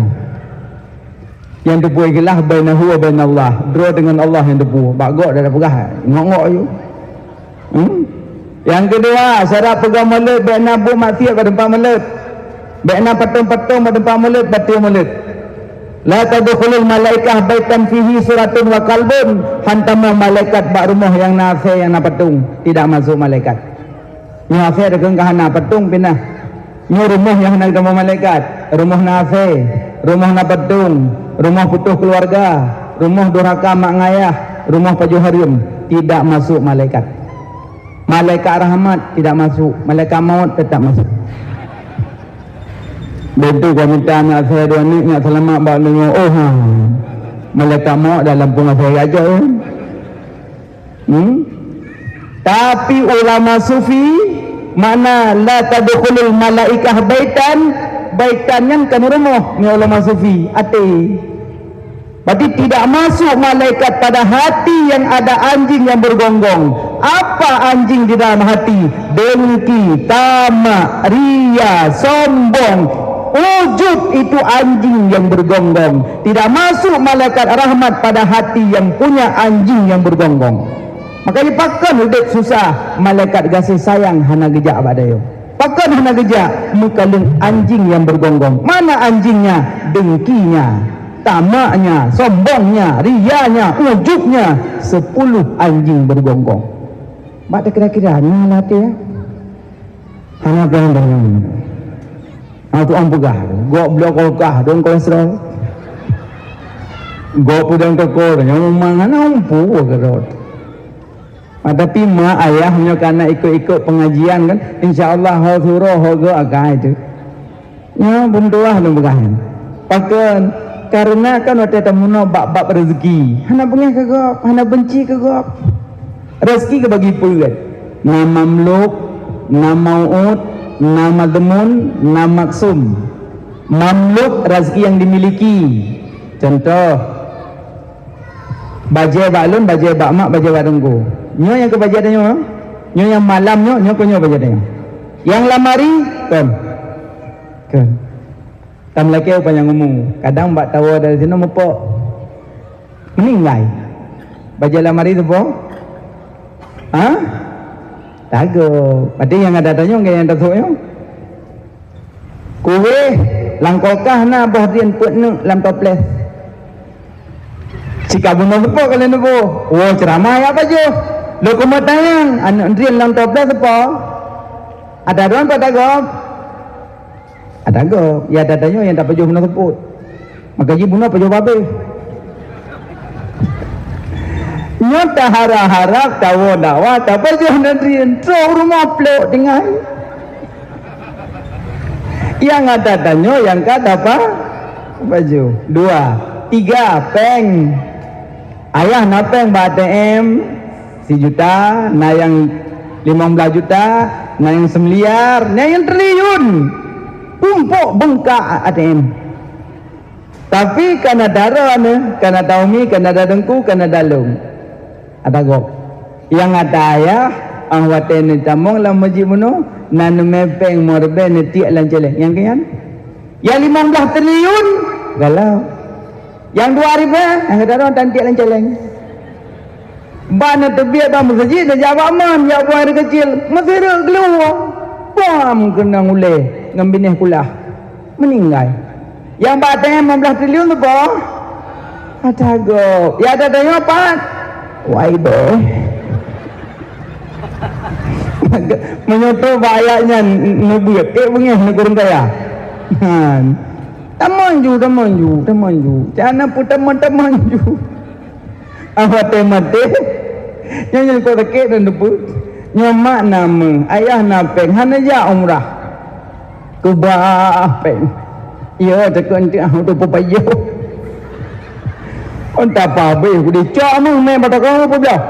Yang depu ikhlas bainahu wa bainallah. Draw dengan Allah yang depu. Bagok dah pegah. Ngok-ngok you. Yang kedua, syarat pegang mulut baik nabu maksiat pada tempat mulut. Baik nak patung-patung pada tempat mulut, batul mulut. La tadkhulul malaikah baitan fihi suratun wa qalbun. Hantamah malaikat bak rumah yang nafi yang nak patung, tidak masuk malaikat. Nafi ada kengkahan patung pindah. Ni rumah yang nak sama malaikat, rumah nafi, rumah nak patung, rumah putus keluarga, rumah durhaka mak ngayah, rumah pajuh harim, tidak masuk malaikat. Malaikat rahmat tidak masuk, malaikat maut tetap masuk. Betul kau minta anak saya dua ni nak selamat bak dengar malaikat maut dalam punga saya aja Tapi ulama sufi mana la tadkhulul malaikah baitan yang kan rumah ni ulama sufi ati. Berarti tidak masuk malaikat pada hati yang ada anjing yang bergonggong. Apa anjing di dalam hati? Dengki, tamak, ria, sombong, ujub, itu anjing yang bergonggong. Tidak masuk malaikat rahmat pada hati yang punya anjing yang bergonggong. Makanya pakan hidup susah, malaikat kasih sayang hana gejak pada yo. Pakan hana gejak mukaleng anjing yang bergonggong. Mana anjingnya? Dengkinya, tamaknya, sombongnya, rianya, ujubnya. 10 anjing bergonggong. Mak kira-kira ni latih ya. Hana bergonggong. Tu ang pegah. Gok blok kolkah don kolesterol. Gok pudang tekor yang mangan ampu gerot. Tapi mak ayahnya karena ikut-ikut pengajian kan, insya-Allah ho suruh ho go agai itu. Ya buntulah don pegahan. Pakan karena kan waktu tamuno bab-bab rezeki. Hana pengah kagok, hana benci kagok. Rezeki ke bagi pegat. Na mamluk, na mau'ud, na madmun, na maksum. Mamluk rezeki yang dimiliki. Contoh bajai baklun, bajai bakmak, bajai badengku. Nyo yang ke bajai danyo, nyo yang malam nyo ko nyo bajai danyo. Yang lamari kan. Tam laki apa yang ngomong. Kadang bak tawa dari sini mepok. Meninggal. Bajai lamari tu po? Ha? Tago. Ada yang ada tanya yang tasuknya. Kuwe langkolkah na bahdian put nu lam toples. Jika bunuh apa kalian tu? Oh ceramah apa je? Lo kumat tayang anu rian lam toples apa? Ada doan pada gop. Ada gop. Ya ada tanya yang tak pajuh bunuh teput. Maka ji bunuh pajuh babe. Nyata harap-harap tahu dakwah tak pajuh nanrian. Terus rumah plok dengan. Yang ada tanya yang kata apa? Baju. 2, 3 peng. Ayah napeng BATM 1 juta, na yang 15 juta, na yang 1 miliar, na yang triliun. Tumpuk bengkak ATM. Tapi karena darah ni, karena taumi, karena dadengku, karena dalung. Ada gok. Yang ada ayah, ahwaten ni tamong lam majib muno, na nemepeng morbe ni tiak lanceleng. Yang kian? Yang 15 triliun galau. Yang 2 ribu yang kata orang tantiak lanceleng. Bana tebiak bang masjid dah jawab man, ya buang air kecil. Masih ada keluar. Bam kena nguleh. ngambinih kulah meninggal. Yang batang 15 triliun tu apa? Ada go. Ya ada tanya apa? Why boy? Menyoto bayaknya nubuat ke bengih negara kaya. Tamanju. Jangan pun tamanju. Awak temate. Yang kau tak dan debut. Nyomak nama ayah napeng hana ya umrah. Kubah peng. Ya tekan ti aku tu papayo. On tak apa be ku dicak mung main pada kau apa dah.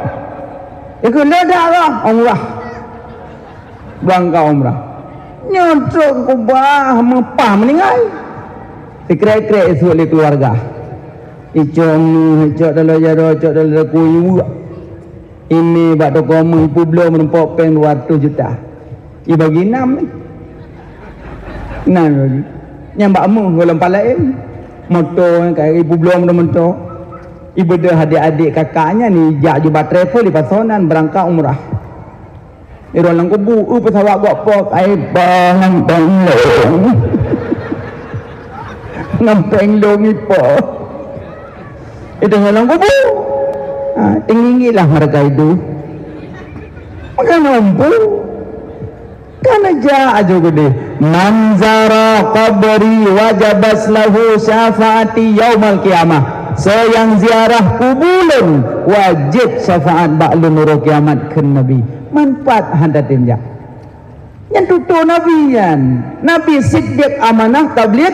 Ikut ledak lah umrah. Bangka umrah. Nyotrok kubah mempah meninggal. Sekre-kre esok le keluarga. Icong dalam jaro, dalam kuyu. Ini bak dokumen ibu belum menempat pen 200 juta. I bagi 6 lagi. Yang bak mu golong palain. Motor kayak ibu belum mentok. Ibu dah adik-adik kakaknya ni jak jubah travel di Pasanan berangkat umrah. Orang kubu pesawat buat pok ai bang long. Nampeng long ipo. Itu orang kubu. Tinggi lah mereka itu. Maka nampu. Kan aja gede. Manzara qabri wajabas lahu syafaati yaumal qiyamah. Yang ziarah kuburan wajib syafaat ba'lu nurul kiamat ke Nabi. Manfaat handatin ya. Yang tutup Nabi yan. Nabi siddiq amanah tabligh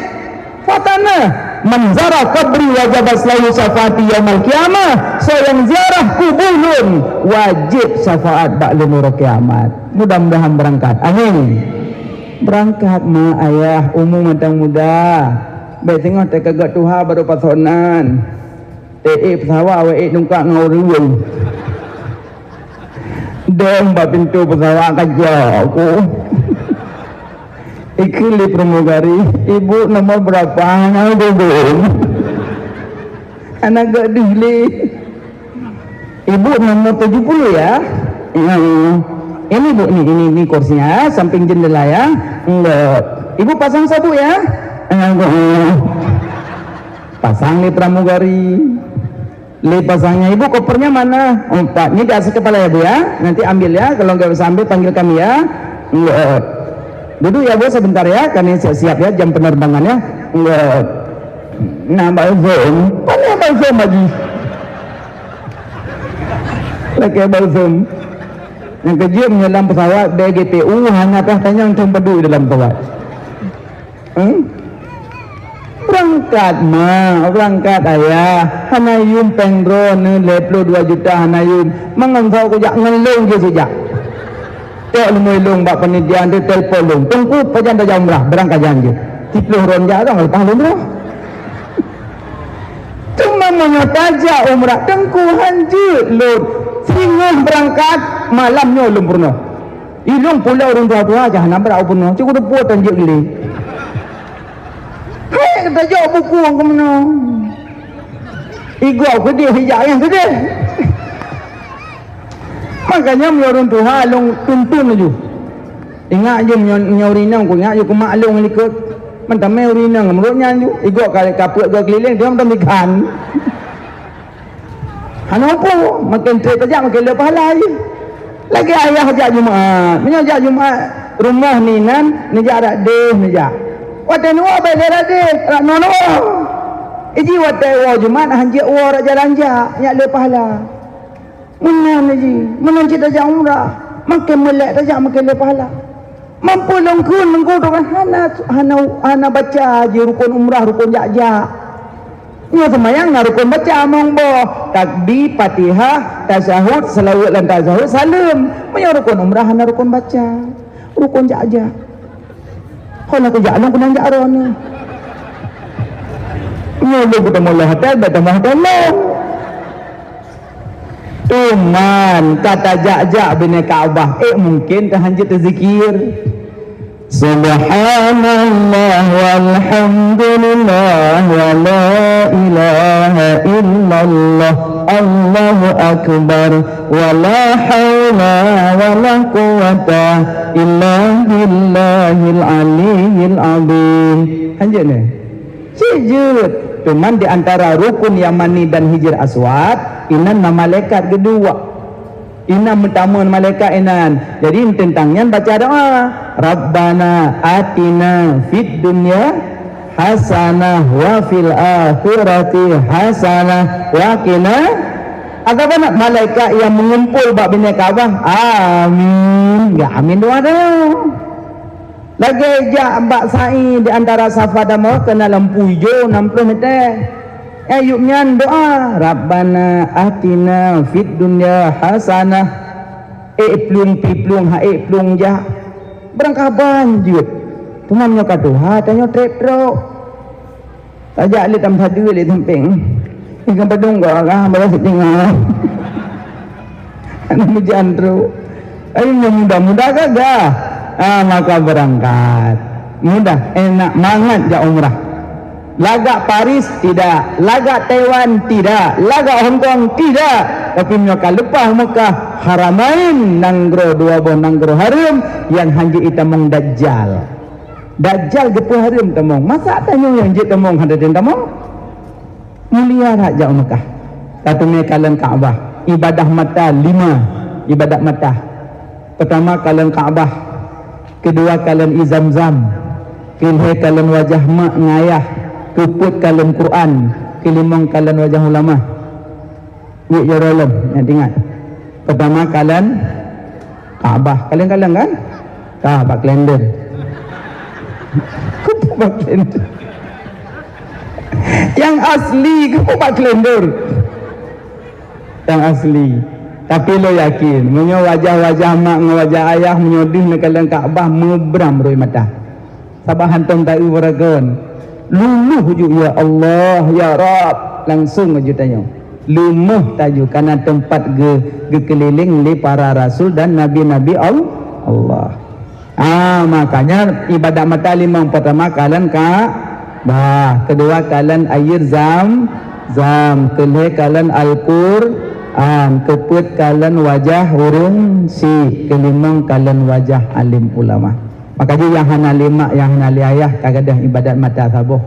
fatana. Manzara qabri wajabas lahu syafaati yaumal qiyamah. Yang ziarah kuburan wajib syafaat ba'lu nurul kiamat. Mudah-mudahan berangkat. Amin. Berangkat ma ayah umum matang muda. Baik tengok tak kagak Tuhan baru Pasanan. Pesawat awak nungkak ngau riwang. Dong ba pintu pesawat kajak aku. Ikili pramugari, ibu nomor berapa? Anak dudung. Anak gak dihli. Ibu nomor 70 ya. Ini bu, ini kursinya samping jendela ya. Enggak. Ibu pasang sabuk ya. Pasang nih pramugari. Pasangnya ibu, kopernya mana? 4. Ini di atas kepala ya bu ya. Nanti ambil ya. Kalau nggak bisa ambil panggil kami ya. Enggak. Duduk ya bu sebentar ya. Kami siap ya jam penerbangannya. Enggak. Nah Mbak Zoom. Mana Mbak Zoom lagi? Lagi Mbak Zoom. Yang kerja menyelam pesawat DGTU hanya tanya untuk berdua dalam pesawat. Berangkat ayah. Hanayum pengro ne leplo 2 juta hanayum. Mengansau kejak ngelung je sejak. Tok lumulung bak pendidikan dia telpon lung. Tunggu pajan dah umrah berangkat janji. 10 ron ja dah lepas umrah. Cuma menyataja umrah tengku hanjut lut. Singon berangkat malamnya ulun purno. Ilung pula orang tua-tua aja nambah purno. Cukup buat tanjuk gili. Hei, kata jauh buku orang ke mana? Igu aku dia hijau yang gede. Makanya orang tua long tuntun aja. Ingat je menyorinang aku ingat je ku maklum ikut. Mentamai urinang menurutnya je. Igu kali kaput gua keliling dia mentam ikan. Kenapa? Makin trik saja makin lepas lagi. Lagi ayah ajak Jumaat. Menyajak Jumaat rumah ni nan nejak dak deh nejak. Watai nuwa baik dia deh. Rak nono. Iji watai wa Jumaat hanjak wa rak jalan jak. Nyak lepas lah. Menan iji. Menan cita jak umrah. Makin melek saja makin lepas lah. Mampu longkun mengkau tu kan hana baca je rukun umrah rukun jak-jak. Nya semayang na rukun baca among bo takbir Fatihah tasyahud selawat dan tasyahud salam. Nya rukun umrah na rukun baca rukun jak-jak. Kalau aku jak long kunang jak ron. Nya lu ketemu Allah hotel bertemu hotel long. Tuman kata jak-jak bina Kaabah mungkin tahanjut zikir. Subhanallah walhamdulillah wa la ilaha illallah Allahu akbar wa la hawla wa la quwwata illa billahil aliyyil azim. Hanya ni sejut cuman di antara rukun Yamani dan Hijr Aswad inan malaikat kedua. Inam pertama malaikat inan. Jadi tentangnya baca doa. Rabbana atina fid dunya hasanah wa fil akhirati hasanah wa qina. Ada banyak malaikat yang mengumpul bab bina Kaabah. Amin. Enggak amin doa dah. Lagi jak bab sa'i di antara Safa dan Marwah kena lampu hijau 60 meter. Ayubnya doa Rabbana atina fid dunya hasanah plung piplung plung ja berangkaban jut tuman nyo katu ha tanyo tretro tajak li tam sadu li tempeng ikan padung ga bala setinggal anu mujandro ayo mudah-mudah kagak maka berangkat mudah enak mangat ja umrah. Lagak Paris tidak, lagak Taiwan tidak, lagak Hong Kong tidak. Tapi mereka lepas Mekah Haramain nanggro dua bon nanggro harum yang hanji itamong Dajjal. Dajjal gepu harum tamong. Masa tanya yang je tamong hadatin tamong? Mulia raja Mekah. Kata mereka kalian Kaabah. Ibadah mata 5 ibadat mata. Pertama kalian Kaabah, kedua kalian Izam-zam, kelima kalian wajah mak ngayah, keput kalian Quran, kelimang kalian wajah ulama. Wik jaralam, yang ingat. Pertama kalian Kaabah, kalian kan? Kaabah kalender. Kaabah kalender. Yang asli Kaabah kalender. Yang asli. Tapi lo yakin, menyo wajah-wajah mak dengan wajah ayah menyodih nak kalian Kaabah membram roi mata. Sabah hantam tahu waragon. Luluh ju ya Allah ya Rab, langsung aja tanya. Lumuh taju karena tempat keliling li para rasul dan nabi-nabi Allah. Makanya ibadat mata 5 pertama kalian Kaabah, kedua kalian air zam, kelih kalian Al-Qur'an, keput kalian wajah urung si, kelimang kalian wajah alim ulama. Maka dia yang hanali mak, yang hanali ayah kagak dah ibadat mata sabuh.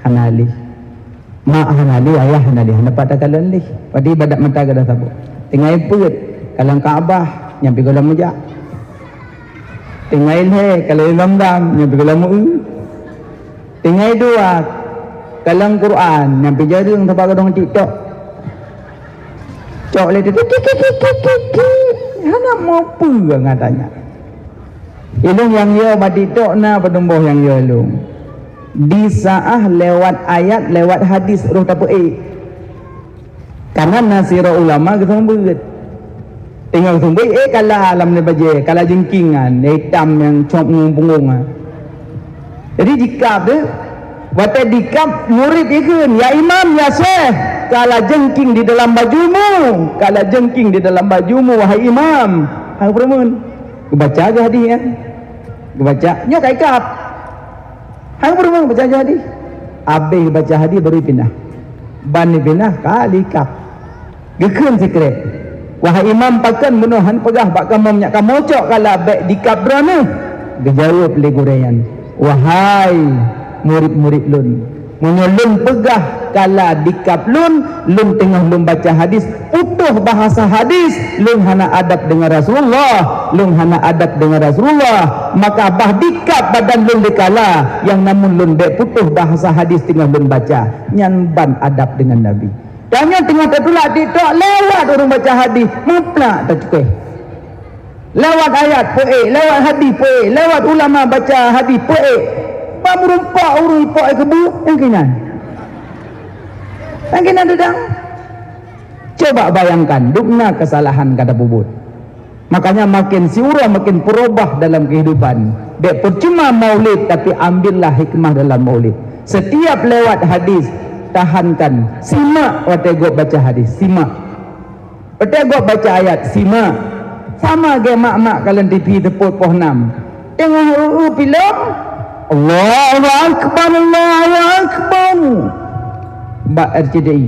Hanali mak, hanali ayah, hanali dapat tak kalian lih. Pada ibadat mata kagak sabuh. Tinggal put kalian Kaabah nyampi kolam mujak. Tinggal kalau Zam-zam nyampi kolam mu. Tinggal dua kalian Quran nyampi jaring tempat kadang TikTok. Cok le hana mau apa ngatanya. Ilung yang yo badidok na pedemboh yang yo ilung. Di saah lewat ayat lewat hadis roh tapu karena nasira ulama kita sambut. Tinggal sambut kala alam ni baje, kala jengkingan, hitam yang cop punggung. Jadi dikap tu wate dikap murid ikun ya imam ya syekh, kala jengking di dalam bajumu, kala jengking di dalam bajumu wahai imam. Hang permun. Baca aja hadis ya. Baca nyok kaikap. Hang permun baca aja hadis. Habis baca hadis baru pindah. Ban pindah kali kap. Gekeun sekret. Wahai imam pakan menuhan pegah bak kamu menyak kamu mocok kala baik dikap berana. Gejawab le gorean. Wahai murid-murid lun, menyelun pegah kala dikap lun tengah lun baca hadis, utuh bahasa hadis, lun hana adab dengan Rasulullah, lun hana adab dengan Rasulullah, maka bah dikap badan lun dikala, yang namun lun dek putuh bahasa hadis tengah lun baca, nyanban adab dengan Nabi. Dan yang tengah tertulak TikTok lewat orang baca hadis, mutlak tak cukup. Lewat ayat poe, lewat hadis poe, lewat ulama baca hadis poe. Merumpak urung ipok kebu yang kinan dedang. Coba bayangkan dukna kesalahan kata bubut. Makanya makin siura makin perubah dalam kehidupan. Dek percuma maulid, tapi ambillah hikmah dalam maulid. Setiap lewat hadis tahankan, simak wategok baca hadis, simak wategok baca ayat, simak. Sama ge mak-mak kalian TV teput poh 6 tengok film Allahu Akbar Allahu Akbar Mbak RCTI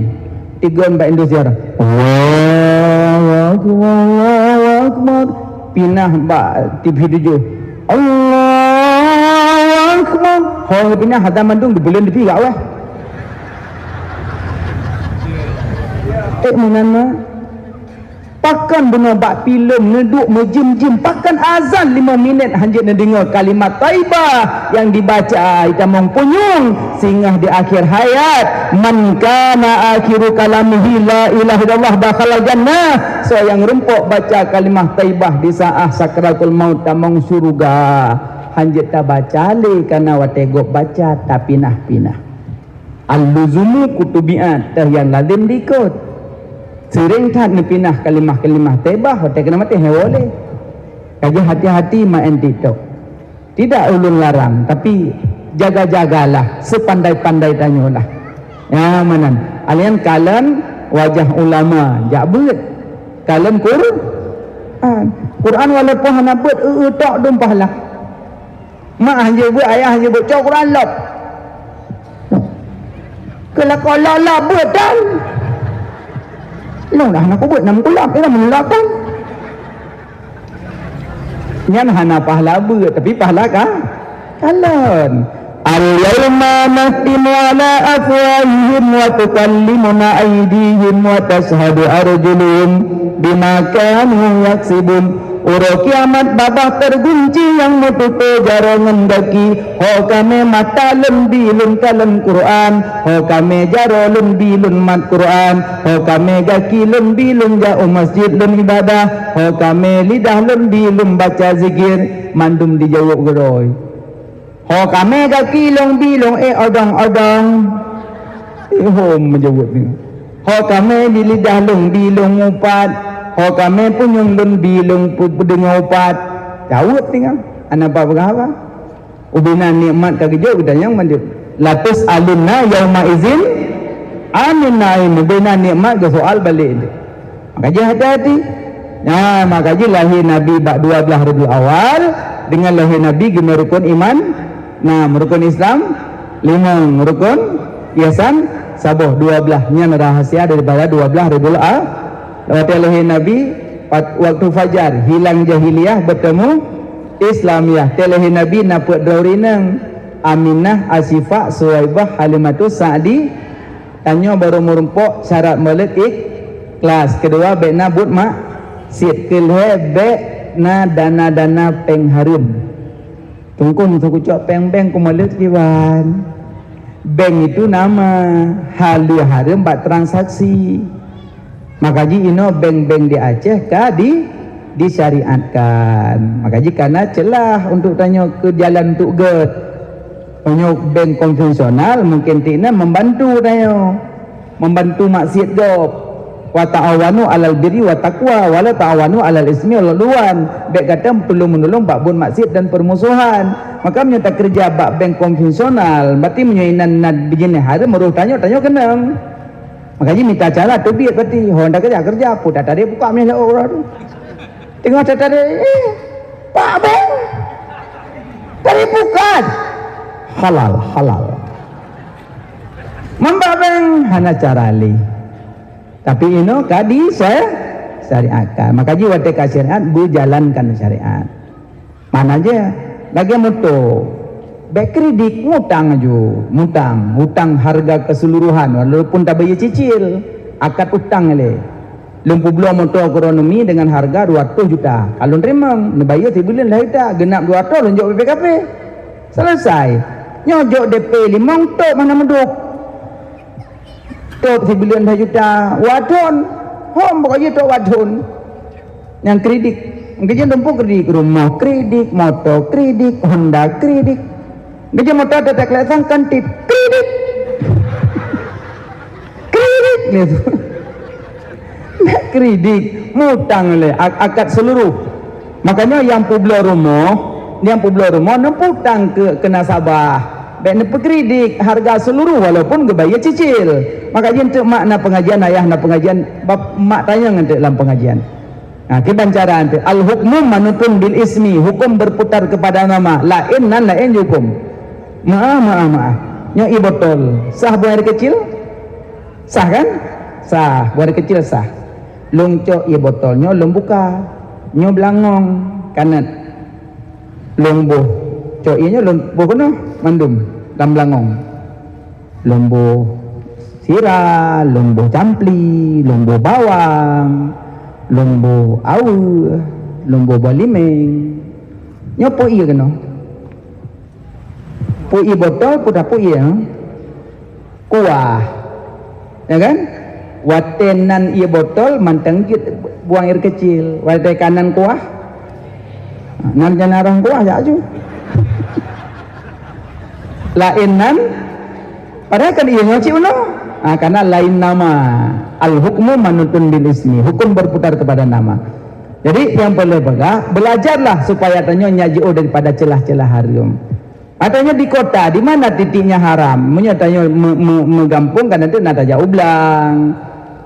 3 Mbak Indonesia Allahu Akbar Allahu Akbar pindah Mbak TV7 Allahu Akbar orang pindah Hatam Bandung di bulan lebih kat mana pakan benar bak filem neduk menjim-jim pakan azan 5 minit hanya nak dengar kalimat taibah yang dibaca kita mengpunyung sehingga di akhir hayat man kana akhiru kalamihi la ilaha illallah dakhala jannah so yang rempok baca kalimat taibah di saat sakratul maut tamang surga hanya tak baca le kana wategok baca tak pinah-pinah al-luzumu kutubiat tah yang lazim diikut sering tak ni pinah kalimah-kalimah taibah hotel kena mati boleh kaji hati-hati main TikTok tidak ulun larang tapi jaga-jagalah sepandai-pandai tanyalah ya manan alian kalian wajah ulama jak beut kalian Quran walaupun hana beut tok dum pahala mak hanya buat ayah hanya buat cok Quran lop kalau lah beut dan lo dah nak buat 6 kulap dia dah menulakan nyan hana pahala ber tapi pahala kalian al-yawma nakhtimu ala afwahihim wa tukallimuna aydihim wa tashhadu arjuluhum bima kanu yaksibun Uro kiamat babah tergunci yang metutup jarongan daki ho kami mata lembilun kalam Quran ho kami jaro lembilun mat Quran ho kami gaki lembilun jauh masjid lun ibadah ho kami lidah lembilun baca zikir mandum dijawab geroy ho kami gaki lombilung odong-odong hom menjawab ni ho kami di lidah lembilun upat ho kami pun yang bilung dengan upat jawab tinggal anak apa ubinan nikmat kagejok kita yang mandip latus alinna yauma izin amin naim ubinan nikmat ke soal balik makanya hati-hati nah makanya lahir Nabi bak 12 Rabiul Awal dengan lahir Nabi gimana rukun iman nah rukun Islam 5 rukun ihsan sabuh 12 nya rahasia daripada 12 Rabiul Awal waktu lahir Nabi waktu fajar hilang jahiliyah bertemu Islamiyah lahir Nabi naput daurinang Aminah Asifah Suwaibah Halimatus Sa'di tanya baru merumpok syarat maulid kelas kedua bek nabut mak sit kelhe bek na dana-dana pengharum tungkun sukucok peng-peng kumalit kiwan bank itu nama halu harum buat transaksi makanya ino bank-bank di Aceh disyariatkan makanya karena celah untuk tanya ke jalan untuk get tanya bank konvensional mungkin tina membantu tanya membantu maksiat job wa ta'awanu alal birri wa taqwa wala ta'awanu alal ismi wal udwan bek kata perlu menolong bab bun maksiat dan permusuhan maka menyata kerja bab bank konvensional berarti menyainan nad bijine hari meruh tanya kenang makanya minta cara tu biar berarti honda kerja pun tak ada buka ni orang tu tengok tak ada Pak Beng tadi bukan halal Mbak Beng hana cara li tapi ino kadi saya syariatkan makanya waktu syariat bu jalankan syariat mana aja lagi moto baik kredit ngutang aja hutang harga keseluruhan walaupun tak bayar cicil akad hutang le lempu belum motor ekonomi dengan harga 200 juta kalau terima bayar sebulan lah kita genap 200 lonjok PPKP selesai nyojok DP 5 untuk mana menduk top sebulan 2 juta wadon hom pokoknya tok wadon yang kredit mungkin lempu kredit rumah kredit motor kredit Honda kredit dia mau tahu tak kelihatan kantip kredit gitu kredit mutang le akad seluruh makanya yang publik rumah nemputang ke nasabah baik nempu kredit harga seluruh walaupun gebayar cicil makanya untuk makna pengajian ayah na pengajian mak tanya nanti dalam pengajian Nah, kebancaraan tu al-hukmu manutun bil ismi, hukum berputar kepada nama. Lain nan lain hukum. Maaf. Nya i botol. Sah buang air kecil? Sah kan? Sah. Buang air kecil sah. Long cok i botol. Nyo long buka. Nyo belangong kanat. Long buh. Cok i nyo long buh kono mandum dalam belangong. Long buh sirah, long buh campli, long buh bawang. Lombo au, lombo balimeng. Nyo pui kena. Pui botol pudah pui ya. Kuah. Ya kan? Watenan ia botol manteng buang air kecil. Wate kanan kuah. Nan janarang kuah ya aju. Lainan padahal kan iya nyoci uno. Karena lain nama. Al-hukmu manutun bil ismi, hukum berputar kepada nama. Jadi yang perlu belajarlah supaya tanya nyaji daripada celah-celah haram. Atanya di kota, di mana titiknya haram? Menyatanya menggampung kan itu nada jauh ublang.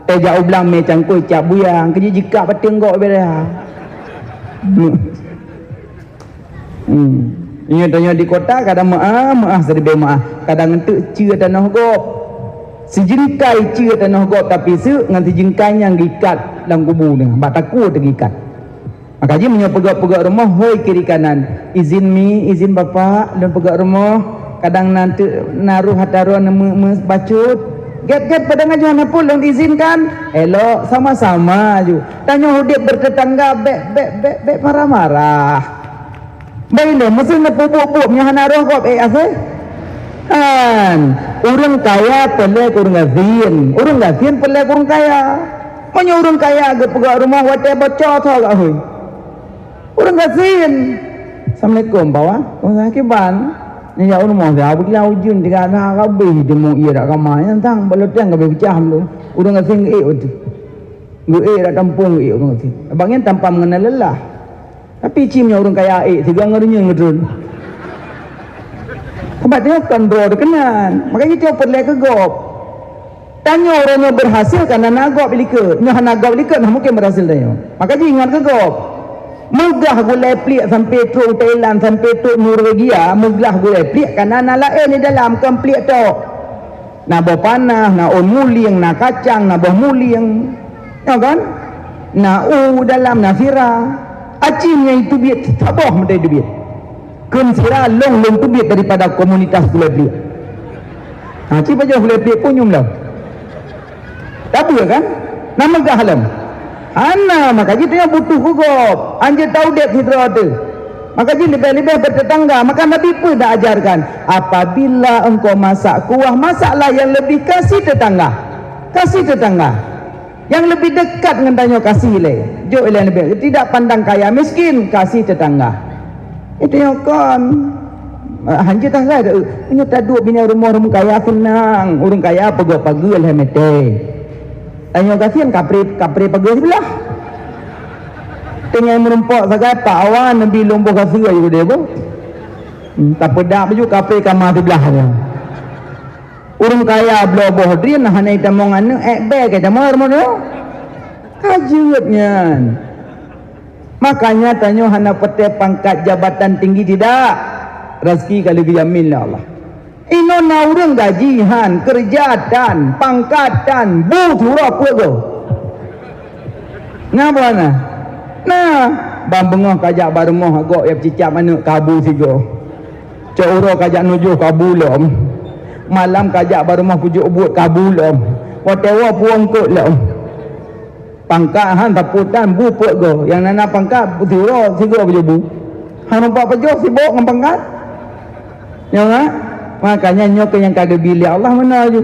Jauh ublang macam kuih cap buyang, keji jika petenggok berea. Ini tanya di kota kadang maaf sedih maaf, kadang entuk cia tanah gop. Sejengkai cia tanah gop tapi se ngan sejengkainya ngikat dalam kubur ni, bak takut tergikat. Maka ji menyo pegak-pegak rumah hoi kiri kanan. Izin mi, izin bapa dan pegak rumah kadang nanti naruh hataruan bacut. Get pada ngajuan apa long diizinkan? Elok sama-sama aju. Tanya hudip bertetangga bek marah-marah. Baiklah, mesti nak bubuk-bubuk nyahan naruh gop asal. Kan orang kaya pelek orang gazin pelek orang kaya. Mana orang kaya ke pegak rumah wate bocor tau gak hui. Orang gazin. Assalamualaikum bawa. Orang kiban. Ni ya rumah dia bila ujun tiga dah kabeh demo iya dak kamai tang balotang kabeh pecah lu. Orang gazin tu. Gue dak tampung orang gazin. Abangnya tanpa mengenal lelah. Tapi cimnya orang kaya tiga ngerinya ngedun. Sebab dia kontrol kenan. Makanya dia perlu ke gop. Tanya orangnya berhasil karena nagop ilika. Nyoh nagop ilika nah mungkin berhasil tanya. Makanya ingat ke gop. Megah gulai pelik sampai tu Thailand sampai tu Norwegia. Megah gulai pelik karena nalain di dalam kan pelik tu. Nak bawa panah, nak on muling, nak kacang, nak bawa muling. Ya kan? Nak dalam nafira. Acimnya itu biar tabah menjadi itu biar. Kensira long tu biar daripada komunitas gulai pelik. Cik baca gulai pelik pun nyumlah. Tapi kan? Nama gak halam. Maka kita butuh kugop. Anjir tahu dek hidra tu. Maka jadi lebih-lebih bertetangga. Maka Nabi pun dah ajarkan. Apabila engkau masak kuah, masaklah yang lebih kasih tetangga. Kasih tetangga. Yang lebih dekat dengan tanya kasih le. Jok yang lebih. Tidak pandang kaya miskin, kasih tetangga. Itu yang kan. Hanjir tak ada. Ini tak duduk bina rumah kaya senang. Orang kaya pegel-pegel hemete. Tanya kasihan kapri pegel sebelah. Tengah merempok sagai pak awan Nabi lombo kasih aja dia pun. Tak pedak baju kapri kamar sebelah dia. Orang kaya beloboh dia nah hanai tamongan beg kita mau rumah dia. Kajutnya. Makanya tanya hana pete pangkat jabatan tinggi tidak. Rezeki kali dijamin lah Allah. Ino na orang gajihan, kerjaan, pangkatan, butuh apa go? Ngapa na? Nah, bambengah kajak barumah agak yang cicap mana kabu sigo. Coro kajak nujuh kabulom. Malam kajak barumah pujuk buat kabulom. Watewa puang kot lom. Pangkat han taputan bu put go. Yang nana pangkat butuh sigo berjubu. Han nampak pejok sibuk dengan pangkat. Ya enggak? Makanya nyok yang kagak bilik Allah mana aja.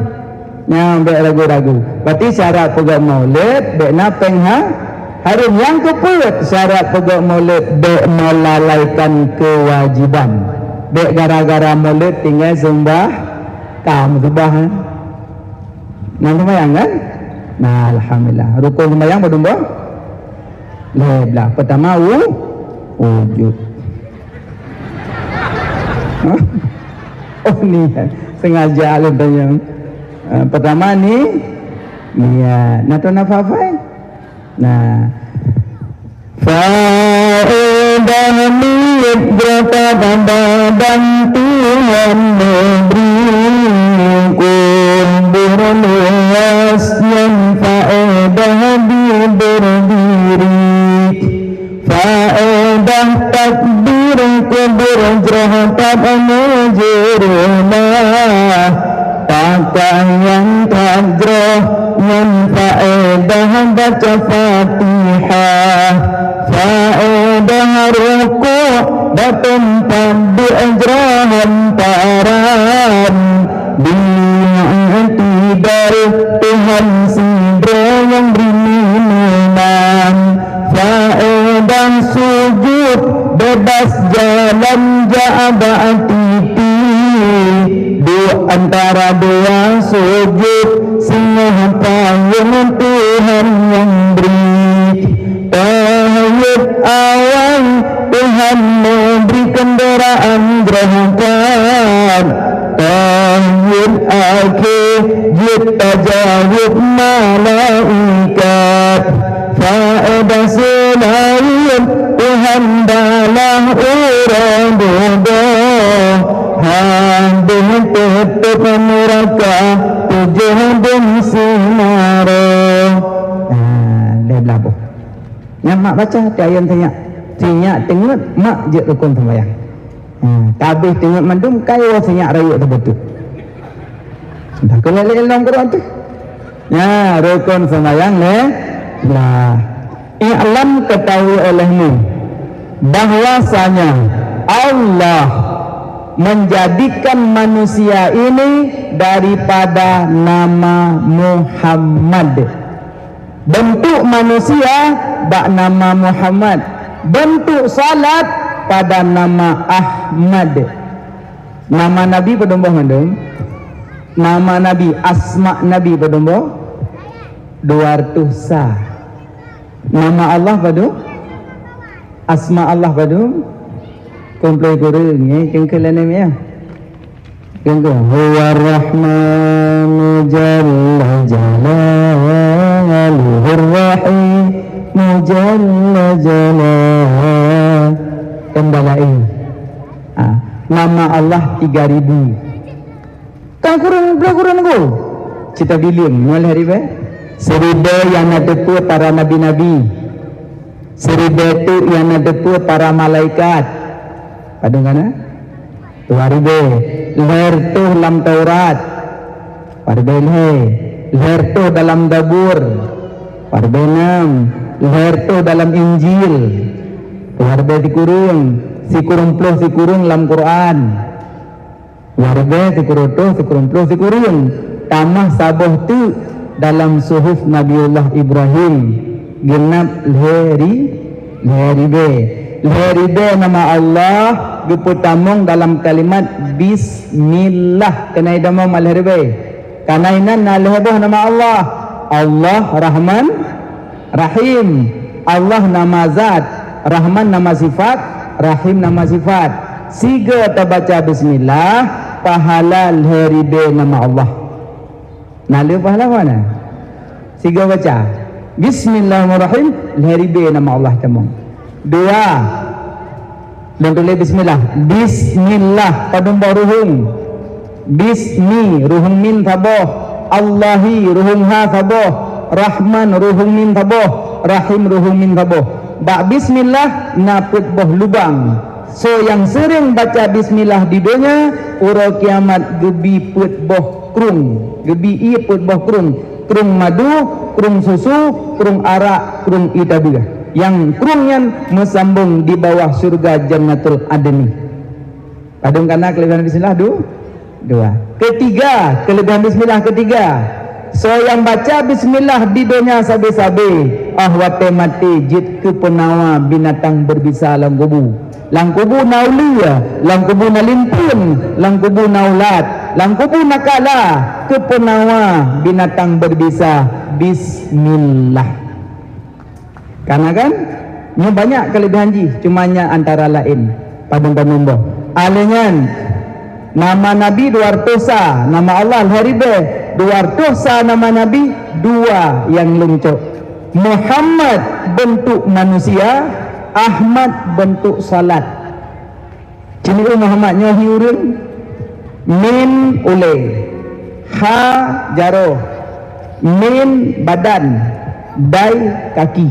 Yang baik ragu-ragu. Berarti syarat pegang maulid, baik napeng harum yang keempat syarat pegang maulid baik melalaikan kewajiban. Baik gara-gara maulid tinggal sembah kamu sembah. Nah sembahyang kan? Nah alhamdulillah. Rukun sembahyang berdua. Leblah. Pertama wujud. Oh ni sengaja alim tanya. Pertama ni niat. Nato nafafai. Nah faedah milik berapa dan Tuhan memberi kubur luas yang faedah berdiri faedah takbir kubur jerahat mujurlah pakaian tajroh yang faedah baca Fatihah faedah ruku' bertempat di ajrahan paran bi'atidal Tuhan sidra yang beri minuman faedah sujud bebas jalan ja'aba'atiti di antara dua sujud semua payung Tuhan yang beri tahiyat awal Tuhan memberi kendaraan gerakan tahiyat akhir tajawub malaikat faedah selain Tuhan dalam uradoh hadir tutup neraka tujuh dan sinara leblabo yang mak baca ayat tinyak tengok mak je rukun sembahyang tabih tengok mandum kaya sinyak rayuk terbetul dah kena dalam Quran tu ya rukun sembahyang lah i'lam ketahui olehmu bahwasanya Allah menjadikan manusia ini daripada nama Muhammad. Bentuk manusia bak nama Muhammad, bentuk salat pada nama Ahmad. Nama Nabi pedomboh mandum, nama Nabi asma Nabi pedomboh 200 sah. Nama Allah padu asma Allah padu komplek kurang ya cengkelan ni ya cengkel huwa rahman jalla jalaluhur rahim jalla jalal kembalain nama Allah 3000 kan kurang go cita bilim mulai hari be seribu yang ada tu para nabi-nabi seribu tu yang ada tu para malaikat padung kana 2000 leher tu dalam Taurat parbe leher tu dalam Zabur parbe 6 leher tu dalam Injil parbe si kurung dalam Quran parbe si kurung tamah sabuh tu dalam suhuf Nabiullah Ibrahim genap leheribe nama Allah diputamung dalam kalimat Bismillah kena idamung malheribe kanainan naleheboh nama Allah Allah Rahman Rahim Allah nama zat Rahman nama sifat Rahim nama sifat siga terbaca Bismillah pahala leheribe nama Allah nalih pahala mana siga baca Bismillahirrahmanirrahim leheribe nama Allah tamung dua dan tulis bismillah bismillah padung ruhung bismi ruhung min taboh Allahi ruhung ha taboh Rahman ruhung min taboh Rahim ruhung min taboh bak bismillah naput boh lubang so yang sering baca bismillah di dunia ura kiamat gebi put boh krung gebi i put boh krung madu krung susu krung arak krung itabiyah yang krungnya mesambung di bawah surga Jannatul Adni. Padung kana kelebihan bismillah dua. Ketiga, kelebihan bismillah ketiga. So yang baca bismillah di dunia sabe-sabe ahwate mati jit ke penawa binatang berbisa lang kubu. Lang kubu naulia, lang kubu nalimpun, lang kubu naulat, lang kubu nakala ke penawa binatang berbisa bismillah. Karena kan ini banyak kelebihan ji, cumanya antara lain padung panumbo. Alenyan nama Nabi 200 nama Allah haribe 200 nama Nabi dua yang luncuk Muhammad bentuk manusia, Ahmad bentuk salat. Cini Muhammadnya hiurun, min ule, ha jaro, min badan, dai kaki.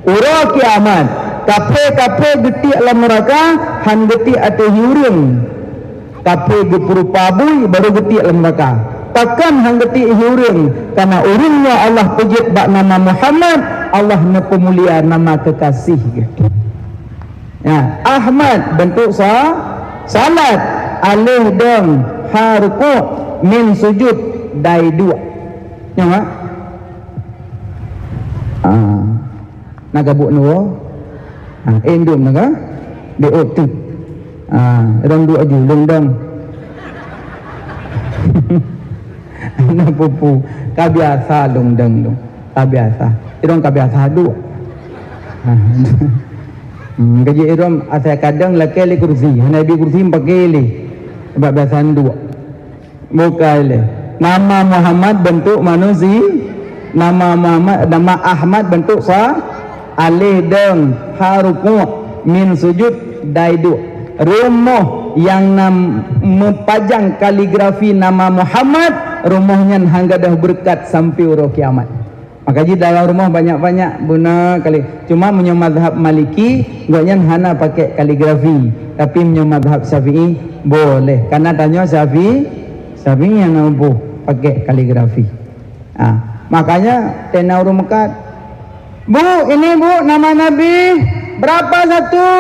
Ura kiamat, kape geti alam neraka, han geti ate hiurun. Kape gepuru pabui baru geti alam neraka. Takkan hang geti hiurun, karena urungnya Allah pejit bak nama Muhammad, Allah na pemulia nama kekasih. Ya, Ahmad bentuk salat, alih dong haruku min sujud dai dua. Ya, naga bu nuo, endum naga beot tu, dong dua julung dong. Anak pupu kabiasa dong kabiasa. Irong kabiasa dua. Gaji irom asal kadang lakeli kursi, nabi kursi pakeli, sebab biasaan dua. Bukan nama Muhammad bentuk manusia, nama Ahmad bentuk alih deng haruku min sujud daidu. Rumah yang mempajang kaligrafi nama Muhammad, rumahnya hangga dah berkat sampai uro kiamat. Makanya dalam rumah banyak-banyak guna kali. Cuma punya mazhab Maliki, gaknya hana pakai kaligrafi. Tapi punya mazhab Syafi'i boleh. Karena tanya Syafi'i yang mampu pakai kaligrafi. Makanya tena urung mekat. Bu, ini bu nama Nabi berapa satu?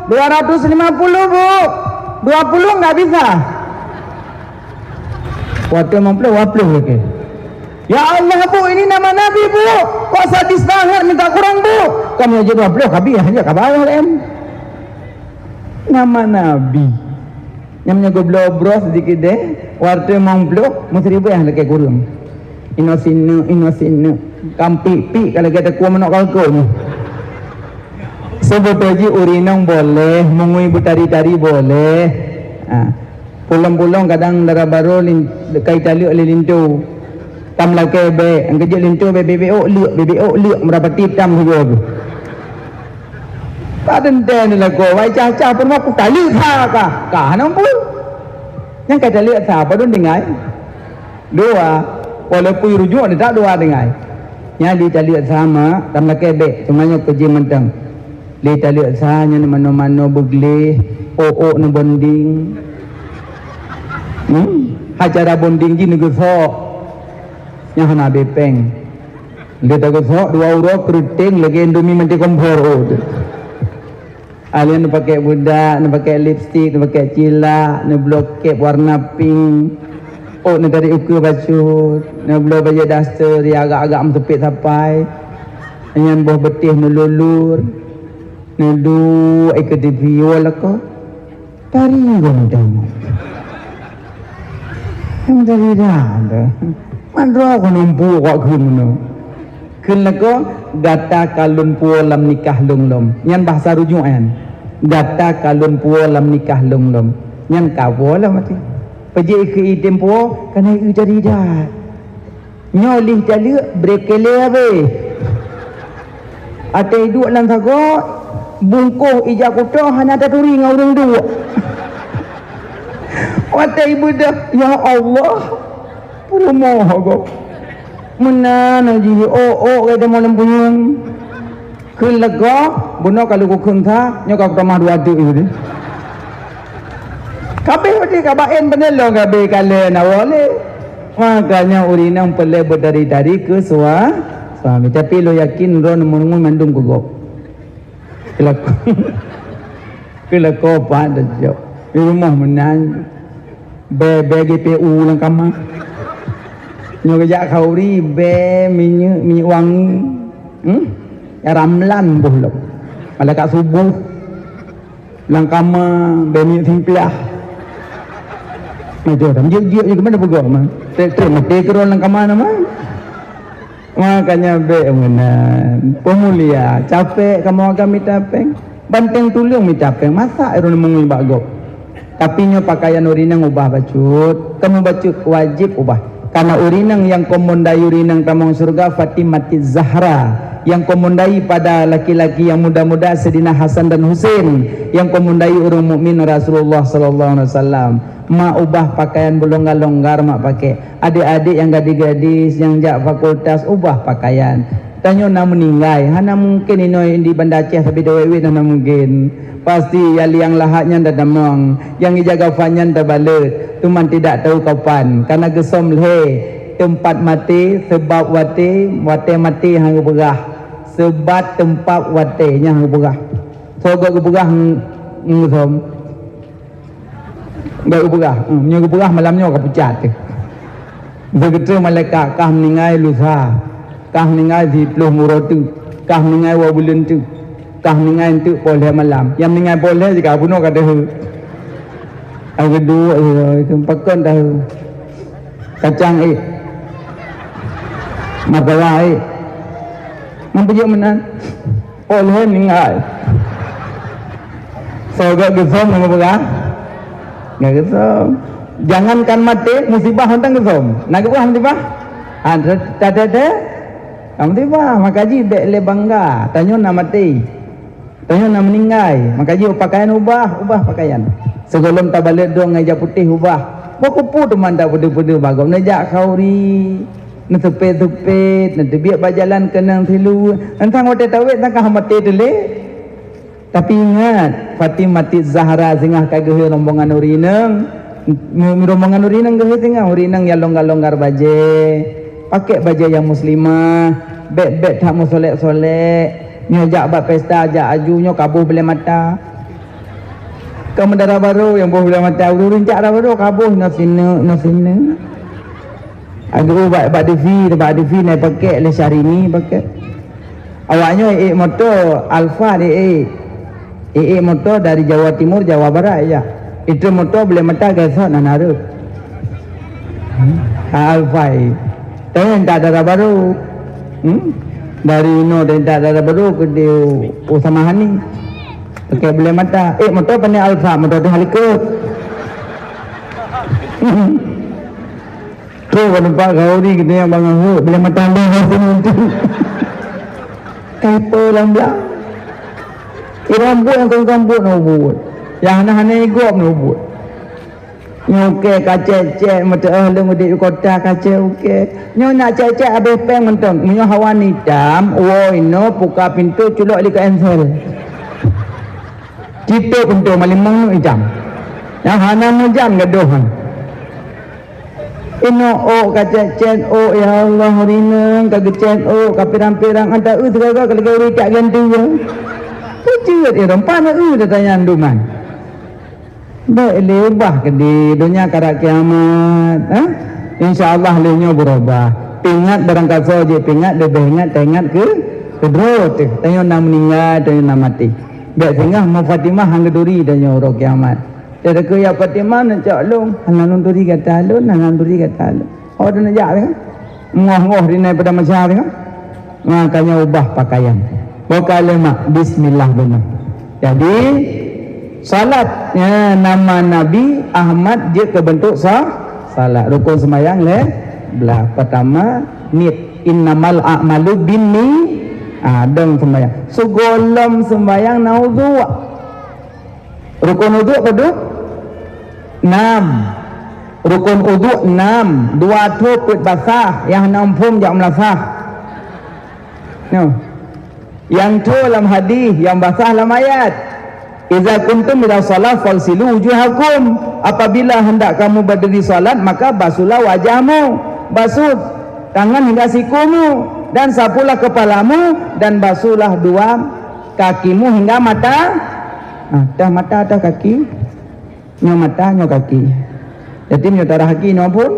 250 bu. 20 nggak bisa. Waktu mampu lagi. Ya Allah bu, ini nama Nabi bu. Kok sadis banget minta kurang bu. Kamu aja 20, kabi aja kabar em. Nama Nabi. Namanya goblok sedikit deh. Waktu mampu, mesti ribu yang lagi kurang. Inosinu. Kampi kalau kita kuah menok kalko. Sebetulnya urinang boleh, mengui butari-tari boleh. Pulang-pulang kadang darah baru kai tali oleh lintu. Tam lagi be, angkat lintu BBO liuk merapati tam juga. Padan ten lagu, wai caca pun aku tali kah? Kah nampun. Yang kai tali apa pun dengai. Dua, walaupun rujuk ada tak dua dengai. Yang di tali sama, tam lagi be, cumanya kerja mentang. Di tali sahanya mana-mana begleh, na bonding. Acara bonding ji negara yang hana bepeng. Dia tak sok 2 euro keriting lagi Indomie menti kompor. Alien pakai budak, nak pakai lipstick, nak pakai cila, nak blokep warna pink. Nak dari ukur baju, nak blok baju daster dia agak-agak mentepit sampai. Yang buah betih nululur. Nulu ikut di biol ko. Tari gondang. Yang dari dah. Mandro aku numpu kok gunu. Kenapa gata kalun puo lam nikah lom. Yang bahasa rujukan. Gata kalun puo lam nikah lom. Yang kawo lah mati. Pergi ke item puo kena jadi dah. Nyolih tali brekele abe. Ate duk lan sago bungkuh ija kuto hanya taturi ngurung dua. Wata ibu dah ya Allah. Rumah aku mana naji kita mau lempunyung kelega benar kalau aku kentah nyok aku ramah dua tu ini kabeh hati kabain bener lo kabeh kalian awalnya makanya urinang pelai berdari-dari ke suami tapi lo yakin lo nemu mandung gugok kelako pada jauh di rumah menan BGPU lang kamar nyo kaya kauri be minyak wangi ramlan bolok malaikat subuh lang kama be minyak timpiah macam dah dia gimana pegak mah mati keron lang kama nama makanya be menan pemulia capek kamu agak mitapeng banteng tulung mitapeng masa erun mengui bagok tapi nyo pakaian urinang ubah bacut kamu bacut wajib ubah. Karena urinang yang komondai urinang tamang surga Fatimah Zahra yang komandai pada laki-laki yang muda-muda Sayyidina Hasan dan Husain, yang komandai orang mukmin Rasulullah sallallahu alaihi wasallam. Mak ubah pakaian berlonggar-longgar mak pakai. Adik-adik yang gadis-gadis yang jak fakultas ubah pakaian. Tanya nak meninggai, hana mungkin ini di Banda Aceh tapi dewe hana mungkin. Pasti yang lahatnya dah damang, yang dijaga fanyan dah balut. Tuman tidak tahu kapan. Karena gesom le tempat mati sebab wate mati hang berah. Sebab tempat watenya hang berah. So gak berah ngom. Gak berah. Nya berah malamnya ka pucat. Begitu malaikat kah meninggal lusa. Kah meninggal di peluh murah tu. Kah meninggal wa bulan tu. Kah meninggal tu boleh malam. Yang meninggal boleh jika bunuh kata hu. Yang kedua itu pakon dah. Kacang makalah mampu menan. Boleh meninggal. So gak gesom nama berang. Gak gesom. Jangankan mati musibah hentang gesom. Nak buah musibah? Ada. Musibah makaji dek le bangga. Tanya nak mati. Tanya nak meninggal. Makaji pakaian ubah pakaian. Sebelum tak balik dong ngajak putih ubah. Baku teman tak putih-putih bagam. Najak kauri. Nak tepet. Nak biar berjalan kenang tilu. Entang waktu tawet tak kah mati dulu. Tapi ingat Fatimah Zahra singah kageh rombongan urinang. Rombongan urinang geh singah urinang yang longgar-longgar baje. Pakai baju yang muslimah, bet tak mau solek-solek, nyajak buat pesta, ajak ajunya kabuh belah mata. Kamu darah baru yang buh belah mata, rincak darah baru kabuh nasina. Aduh buat devi naik pakai le Syahrini pakai. Awaknya motor Alfa motor dari Jawa Timur, Jawa Barat ya. Itu motor belah mata gesok nanaru. Alfa tapi tak ada baru. Dari tak ada baru ke dia Usama Hani. Pakai belah mata. Motor pandai Alfa, motor tu halikut. Tu kalau nampak kau ni kita yang bangun belah mata dia rasa tu. Kaipo lambat. Rambut yang rambut nak buat. Yang anak-anak igop nak buat. Nyuke kacek mata ahli mudik kota kacek uke. Nyo nak cek habis peng mentong. Nyo hawa hitam, woi no buka pintu culok di cancel. Kita pintu malimang no hitam. Yang hana no jam gaduhan. Ino kacek ya Allah rina kagecek kapirang-pirang anta segala kalau kau tak ganti ya. Pucuk dia rompan dah tanya anduman. Baik lebah ke di dunia karak kiamat. InsyaAllah lehnya berubah. Pingat barangkali saja, pingat lebih ingat, ingat ke kedua tu. Tanya nak meninggal, tanya nak mati. Baik sehingga mau Fatimah hang duri tanya orang kiamat. Dia ke ya Fatimah nak cak long, hang duri kata alun, hang duri kata alun. Oh dah nak jak kan? Ngoh di naik pada masyarakat kan? Makanya ubah pakaian. Kalimah bismillah benar. Jadi salat nama Nabi Ahmad dia ke bentuk salat. Rukun sembahyang belah pertama nit innamal a'malu binni dong sembahyang. Segolom sembahyang naudhu. Rukun wudu kedua 6. Rukun wudu 6. 2 tupit basah yang 6 pun jak melasah. Yang tu dalam hadis, yang basah dalam ayat. Iza kuntum ila salat falsilu wujuhakum. Apabila hendak kamu berdiri salat maka basuhlah wajahmu, basuh tangan hingga sikumu dan sapulah kepalamu dan basuhlah dua kakimu hingga mata. Dah mata atau kaki? Nyo mata nyo kaki. Jadi nyo tarah kaki nyo pun.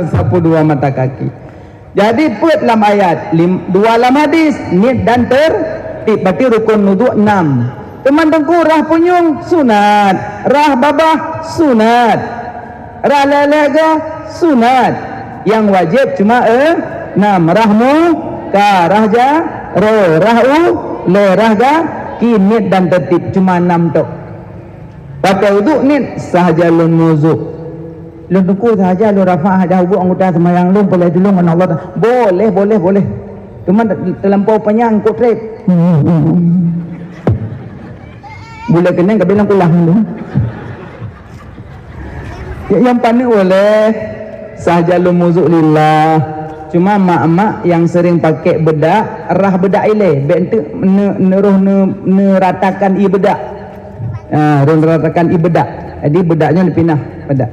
Sapu dua mata kaki. Jadi put dalam ayat 2 dalam hadis nit dan berarti rukun wudu 6. Teman tengku rah punyung sunat, rah babah sunat, rah lelaga sunat. Yang wajib cuma 6. Rahmu ka rahja ro rahu le rahga ki nit dan tertib cuma 6 tok. Pakai wudu nit sahaja lun wudu. lu nuku saja lu rafa'ah dah hubung anggota semayang lu boleh tolong Allah. Boleh. Cuma terlampau panjang kok trip. Boleh kena ke bilang pulang dulu. Yang panik boleh sahaja lu muzuk lillah. Cuma mak-mak yang sering pakai bedak, rah bedak ile, bentuk neratakan i bedak. Ratakan i bedak. Jadi bedaknya dipindah bedak.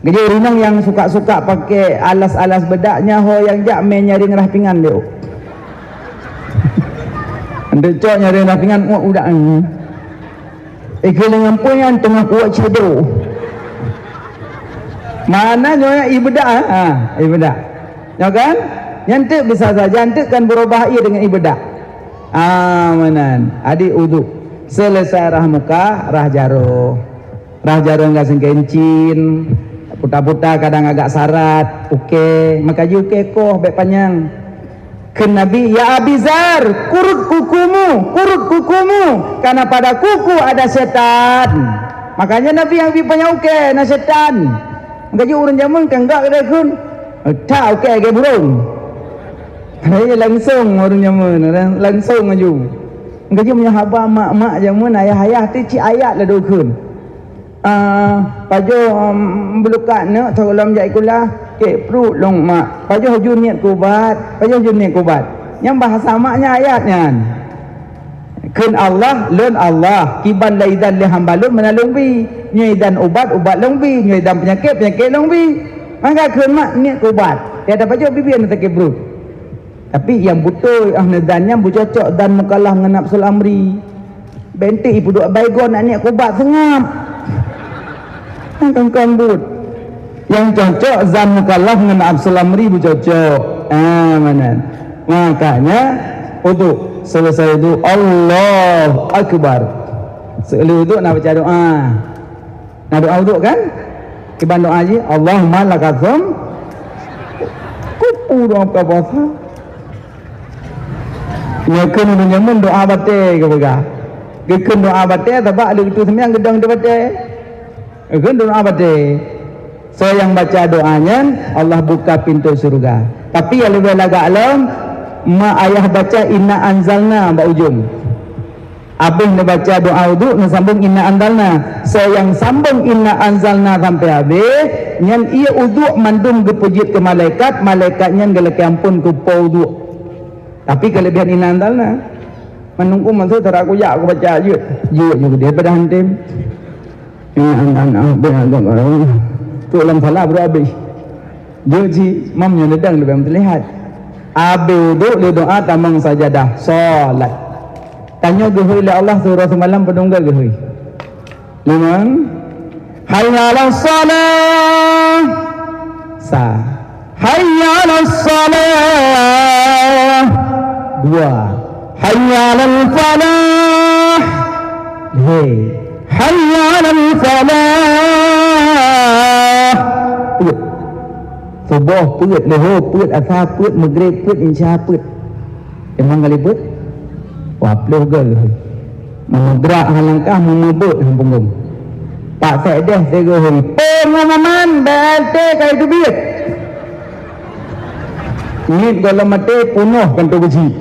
Jadi orang yang suka-suka pakai alas-alas bedaknya ho yang jak main nyari ngerah pingan dia. Anda cok nyari ngerah pingan udah ni. Kelengan punya tengah kuat cedo. Mana nyonya ibadah? Ibadah. Ya kan? Nyantik bisa saja nyantik kan berubah ia dengan ibadah. Manan. Adik uduk. Selesai rah muka, rah jaro. Rah jaro enggak sengkencin. Putar-putar kadang agak sarat. Okey, maka ji okey koh baik panjang. Ke Nabi, ya Abizar, kurut kukumu, karena pada kuku ada setan. Makanya Nabi yang banyak okey, na setan. Makanya orang zaman kan enggak ada kun. Tak okey ke burung. Dia langsung orang zaman, langsung maju. Makanya punya haba mak-mak zaman ayah-ayah tu cik ayat lah dukun. Pajo belukat nak tolong jai kula ke perut long mak. Pajo hujur niat kubat, yang bahasa maknya ayatnya. Kun Allah, lun Allah, kiban laidan li hambalun menalung bi, nyaidan ubat long bi, nyaidan penyakit long bi. Maka kun mak niat kubat. Dia ada pajo bibi nak ke perut. Tapi yang betul ahnadannya bucocok dan mukalah dengan nafsul amri. Bentik ibu duk baygon nak niat kubat sengap. Kang but yang cocok zan mukallaf dengan nafsul amri cocok. Mana? Makanya untuk selesai itu Allah Akbar. Sebelum itu nak baca doa. Nak doa uduk kan? Kiban doa je Allahumma lakatsum. Kupu doa apa bahasa? Ya kena menyamun doa batik ke begah. Gekun doa batik sebab ada itu sembiang gedang dia batik. Gekun doa batik. So yang baca doanya Allah buka pintu surga. Tapi yang lebih lagak alam mak ayah baca inna anzalna ba ujung. Abang nak baca doa wudu nak sambung inna anzalna. So yang sambung inna anzalna sampai habis, yang ia wudu mandum gepujit ke malaikat, malaikatnya gelak ampun ke wudu. Tapi kelebihan inna anzalna menunggu masa tera aku ya aku baca je juga dia pada hantim. Inna anzalna tu dalam salah bro habis. Jadi mamnya ledang lebih terlihat. Habis wudu le doa tamang sajadah solat. Tanya gehui le Allah surah semalam penunggal gehui. Limang hayya 'alas salah. Hayya 'alas salah. Dua. Hayya 'alal falah. Hayya 'alal falah. Subuh put, lohor put, asar put, maghrib put, insya put. Emang kali put? Wah, peluh ke? Menggerak halangkah, memebut punggung. Pak Saedah saya gehui. Pengamaman, BLT kaya itu biar. Ini kalau mati, punuh kan tu besi.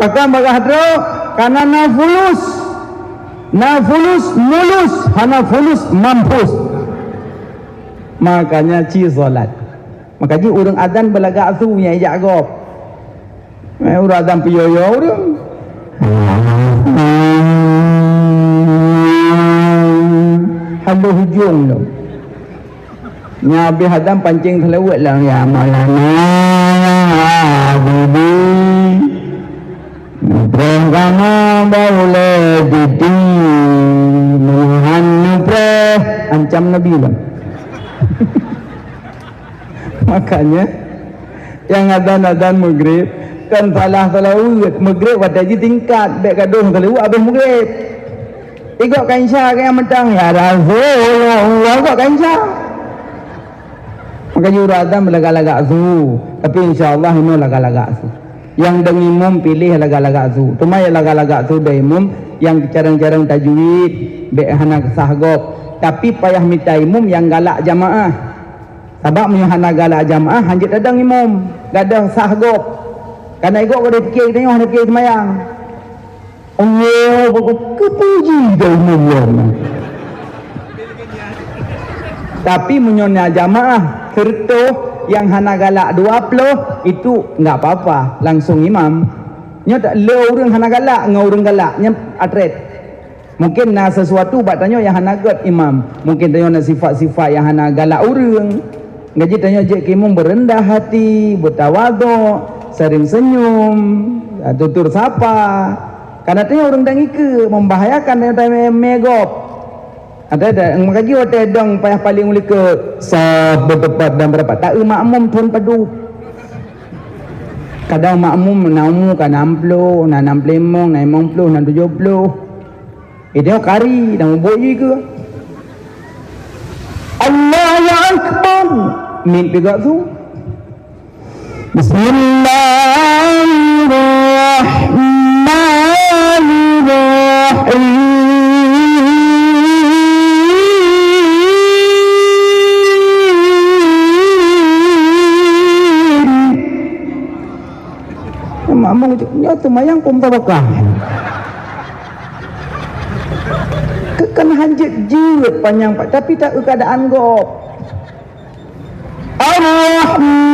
Pakai bagah hadro, karena nafulus mulus, hanafulus mampus. Makanya ci solat. Makanya orang adzan belaga asu nya ijak gop. Orang adzan piyoyo orang. Halu hujung lo. Nya habis adzan pancing selewet lah ya malana. Bibi. Berengkana boleh didi. Muhan nubre ancam Nabi bang. Makanya yang adzan maghrib kan salah urut maghrib wadaji tingkat baik gaduh kalau habis maghrib ikut kansya ke yang mentang ya Rasulullah ikut kansya makanya adzan berlagak-lagak su tapi insyaAllah ini lagak-lagak su yang dengimum pilih lagak-lagak su cuma yang lagak-lagak su dah imum yang jarang-jarang tajwid baik hanak sahgop tapi payah minta imam yang galak jamaah. Sebab menyahana galak jamaah hanjit dadang imam, gadah sah gop. Karena ikut kau dia fikir tengok dia fikir semayang. Allah kepuji dah imam Allah. Tapi menyona jamaah serta yang hana galak 20 itu enggak apa-apa, langsung imam. Nya tak le orang hana galak ngau orang galak nya atret. Mungkin na sesuatu bak tanya yang hana gat imam. Mungkin tanya na sifat-sifat yang hana galak orang. Ngaji tanya je imam berendah hati, bertawaduk, sering senyum, tutur sapa. Karena tanya orang dang ike membahayakan tanya megop. Ada mengaji hotel dong payah paling uli ke sab bertepat dan berapa tak makmum tuan padu. Kadang makmum namu kan 60, na 65, na 50, na 70. Dia kari dan boyi ke. Allahu akbar. Min juga tu. Bismillahirrahmanirrahim. Makmum nya semayang pun tabakah. Kan hanjit jeut panjang pak tapi tak keadaan gop. Ar-Rahman.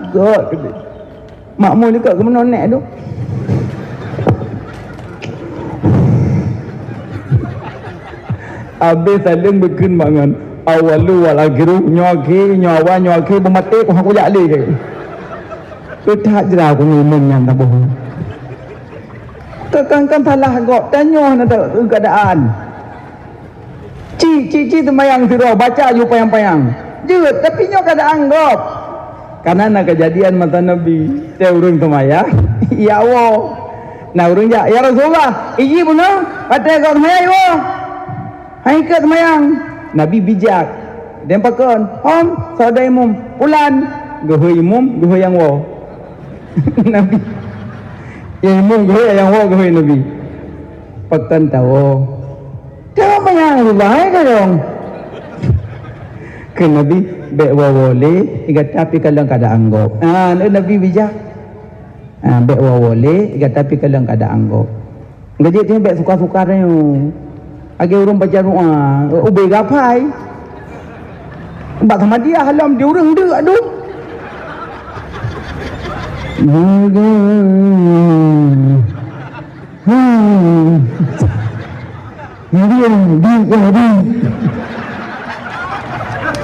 God. Makmum dekat ke mana nek tu? Habis saling berken bangan. Awalu wal akhiru nyoki nyawa nyoki bermati ko aku jak le ke. Tak jera aku ngomong yang tak bohong. Kan salah kok tanya nak keadaan. Ci semayang sira baca you payang-payang. Jeut tapi nyo keadaan kok. Karena nak kejadian mata Nabi, saya urang semayang. Ya Allah. Nah urang ya Rasulullah, iji puna patah kau semayang yo. Hai ke semayang. Nabi bijak. Dia pakon, "Om, saudara imam, pulan." Goho imam, goho yang wo. Nabi. Ya imam goho yang wo, goho Nabi. Pakon tahu. Tahu apa yang bahaya ke dong? Ke Nabi, "Bek wo boleh, tapi kalau kada anggap." Nabi bijak. Bek wo boleh, tapi kalau kada anggap. Gaji dia bek suka-suka dia. Agi orang baca doa, ubay gapai. Bak sama dia halam dia orang dek aduh.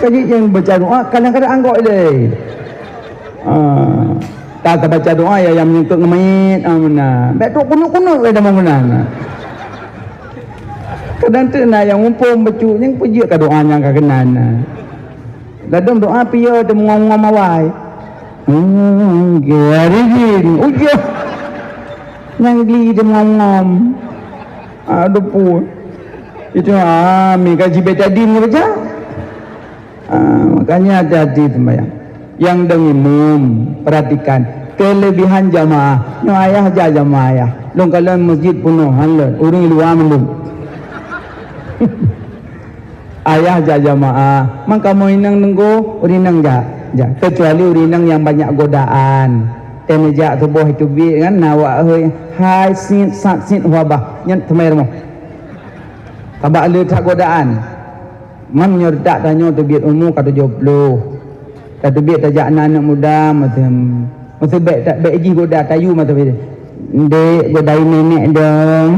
Kaji yang baca doa kadang-kadang anggap dia. Tak baca doa ya yang menyentuh ngemit amna. Betul kuno-kuno ada mana. Kadang tu na yang umpum becu yang puji ka doa yang ka kenan. Kadang doa piye de ngomong awai. Gearin ujah. Yang di de ngomong. Aduh pu. Itu mi gaji betadin baca. Makanya hati-hati sembahyang. Yang dengimum perhatikan kelebihan jamaah. Nyo ayah ja jamaah ayah. Long kalau masjid penuh halat, urang luar melum. Ayah ja jamaah, maka mau inang nunggu urinang ja, kecuali urinang yang banyak godaan. Temejak tubuh itu bi kan nawa hei hai sin sat sin wabah nyat temer mo. Tabak le tak godaan. Man nyerdak tanya tu biat umur kata 70. Kata biat tajak anak muda macam baik tak baik ji goda tayu macam dia. Dek godai nenek dong.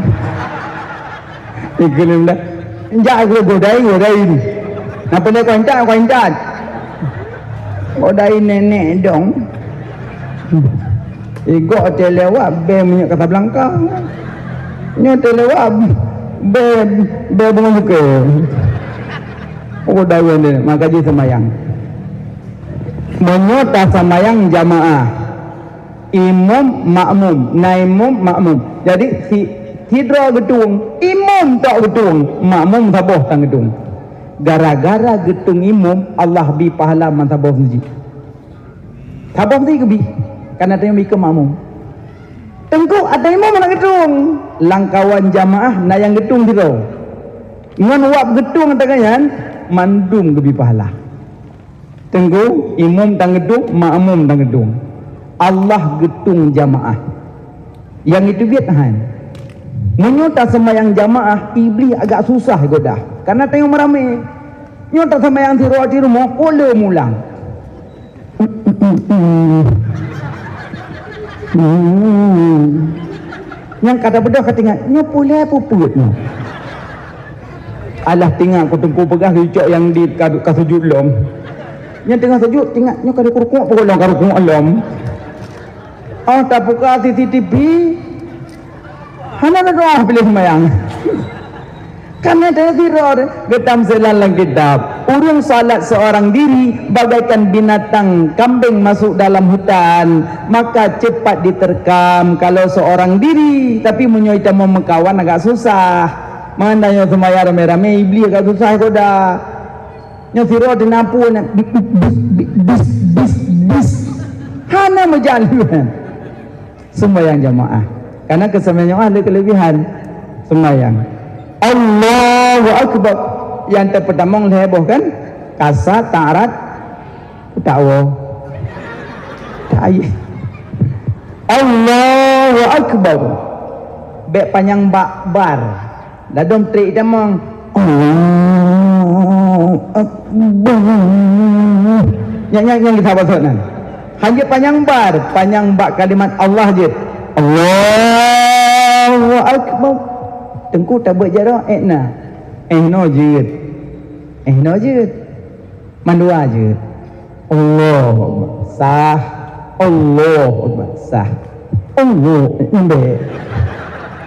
Iklim dah. Enjak aku godai ni. Napa dia kuantat. Godai nenek dong. Igok telewat be minyak kata Belangka. Nyo telewat be bunga muka. Godai ni maka ji semayang. Menyota semayang jamaah. Imam makmum, naimum makmum. Jadi hidra gedung, imam tak gedung, makmum saboh tang gedung. Gara-gara gedung imam, Allah bi pahala man saboh sendiri. Saboh sendiri ke bi? Karena dia mikir makmum. Tengku ada imam nak gedung. Langkawan jamaah na yang gedung gitu. Ngan wap gedung tangan mandum gebi pahala. Tengku imam tang gedung, makmum tang gedung. Allah gedung jamaah. Yang itu biat han. Menyota sembahyang jamaah iblis agak susah goda. Karena tengok meramai. Nyota sembahyang di rumah boleh mulang. Yang kata bedah kata ingat nya boleh puput nya. Alah tinggal aku tengku pegah cucuk yang di kasujud lom. Nya tengah sujud tinggal nya kada kurukuk pegolong karukuk lom. Oh tak buka CCTV. Hana doa pilih sembahyang. Karena dia ziror getam selalang kitab. Urung salat seorang diri bagaikan binatang kambing masuk dalam hutan, maka cepat diterkam. Kalau seorang diri tapi menyoita memekawan agak susah. Mandanya semaya rame-rame iblis agak susah koda. Nya ziror dinapu bis. Hana menjalan sembahyang jamaah. Karena kesembahyang jamaah ada kelebihan sembahyang. Allahu Akbar. Yang terpertama heboh kan? Kasat, ta'arat, ta'wa. Ta'ayih. Allahu Akbar. Bek panjang bakbar. Dadom trik damang. Allahu Akbar. Yang kita bahasa nan. Hanya panjang bar. Panjang bak kalimat Allah je. Allahu Akbar. Tengku tak buat jarak na. No je. Mandua je. Allah sah. Allah sah. Allah nyambe.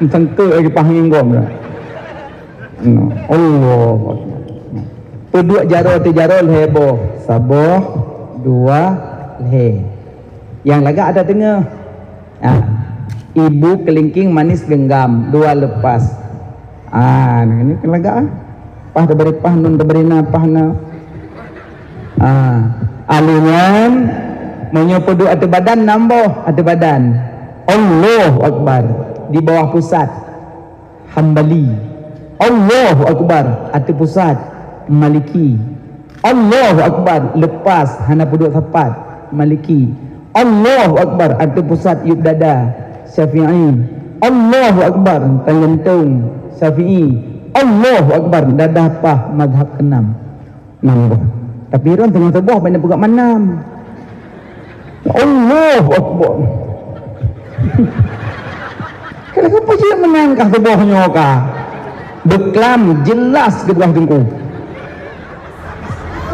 Tengku lagi pahing gom dah. Allah. Kedua jarak heboh. Saboh dua leh. Yang lagak ada tengah. Ibu kelingking manis genggam dua lepas. Ini kelagaan. Pah diberi pah nun diberi napah na. Alingan menyopodu atu badan namboh atu badan. Allahu Akbar di bawah pusat Hambali. Allahu Akbar atu pusat Maliki. Allahu Akbar lepas hana puduk tepat Maliki. Allahu Akbar atu pusat yub dada Syafi'i. Allahu Akbar tangantung Syafi'i. Allahu Akbar dadah pah mazhab ke-6 nambah. Tapi orang tengah sebuah banyak buka manam. Allahu Akbar. Kalau apa je menangkah sebuahnya kah? Beklam jelas ke belah tengku.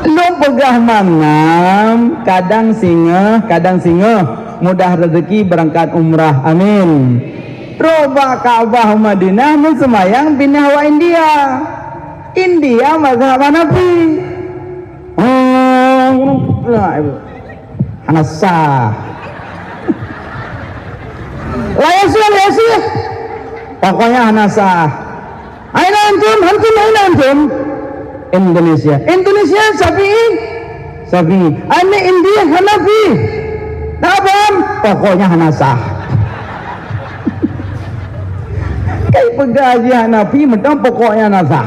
Lo pegah mangam kadang singa mudah rezeki berangkat umrah. Amin. Roba Ka'bah Madinah mensemayang pindah wa India mazhab Hanafi. Hanasah. Layasih. Pokoknya Hanasah. Aina antum. Indonesia Syafi'i. Ini India Hanafi. Nabam. Pokoknya Hanasah. Kai pegaji Hanafi mentang pokoknya nasah.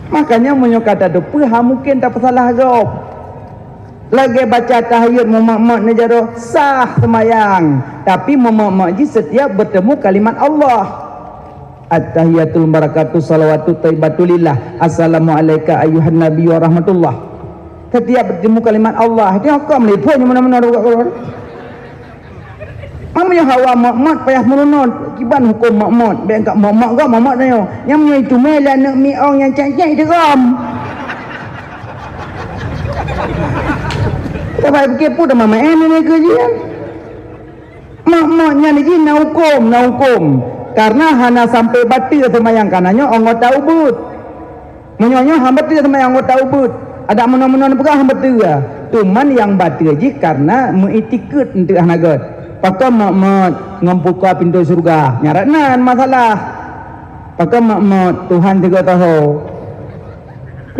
Makanya menyokata depu mungkin tak salah gop. Lagi baca tahiyat memak-mak nejaro sah semayang. Tapi memak-mak ji setiap bertemu kalimat Allah. At-tahiyatul barakatuh salawatu thayyibatulillah. Assalamualaikum ayuhan nabi wa rahmatullah. Setiap bertemu kalimat Allah. Dia kau meliput mana-mana keluar. Mamanya hawa makmat payah menunut kiban hukum makmat biar kat makmat kau makmat dia yang punya itu melah nak mi ong yang cek-cek deram tak payah fikir pun dah mama ni kerja kan makmatnya ni je nak hukum karena hana sampai batil semayang kanannya orang tahu but menyonya hamba tu semayang orang tahu but ada mana-mana pegah hamba tu cuman yang batil je karena mengikut untuk hanagat. Pakai makmud membuka pintu surga nyaranan masalah. Pakai makmud Tuhan juga tahu.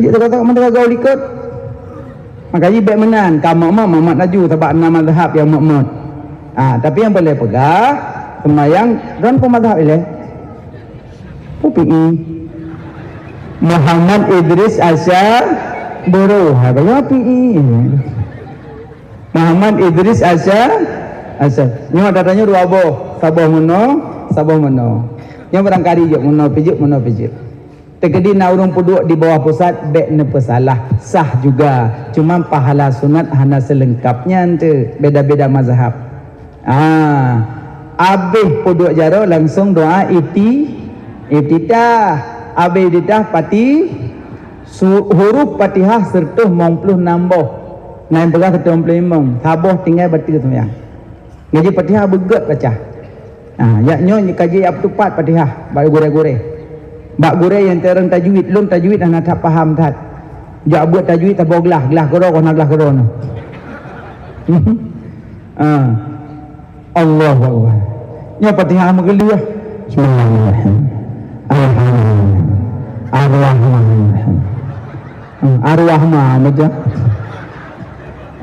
Dia kata mana kau ikut. Makanya baik menan kamu makmud laju sebab nama mazhab yang makmud. Tapi yang boleh pegang sembahyang dan pemazhab ile. PI Muhammad Idris Asyar Buruh. Apa PI? Muhammad Idris Asyar. Nyo datanya dua boh, sabah meno. Nyo barangkali je meno pijik. Tegedi na urung puduk di bawah pusat bek ne pesalah sah juga. Cuma pahala sunat hana selengkapnya ente beda-beda mazhab. Abih puduk jaro langsung doa iftitah. Abih iftitah pati huruf Fatihah serta 90 nambah. Naik belah ke 25. Sabah tinggal batil sembahyang. Ngaji Fatihah begat baca. Yaknyo kaji apa tepat Fatihah bak gore-gore. Bak gore yang terang tajwid, lum tajwid hana tak faham tat. Jak buat tajwid tak gelah gero kena gelah gero no. Allahu Akbar. Nya Fatihah mengeluh. Bismillahirrahmanirrahim. Ar-Rahman. Ar-Rahman aja.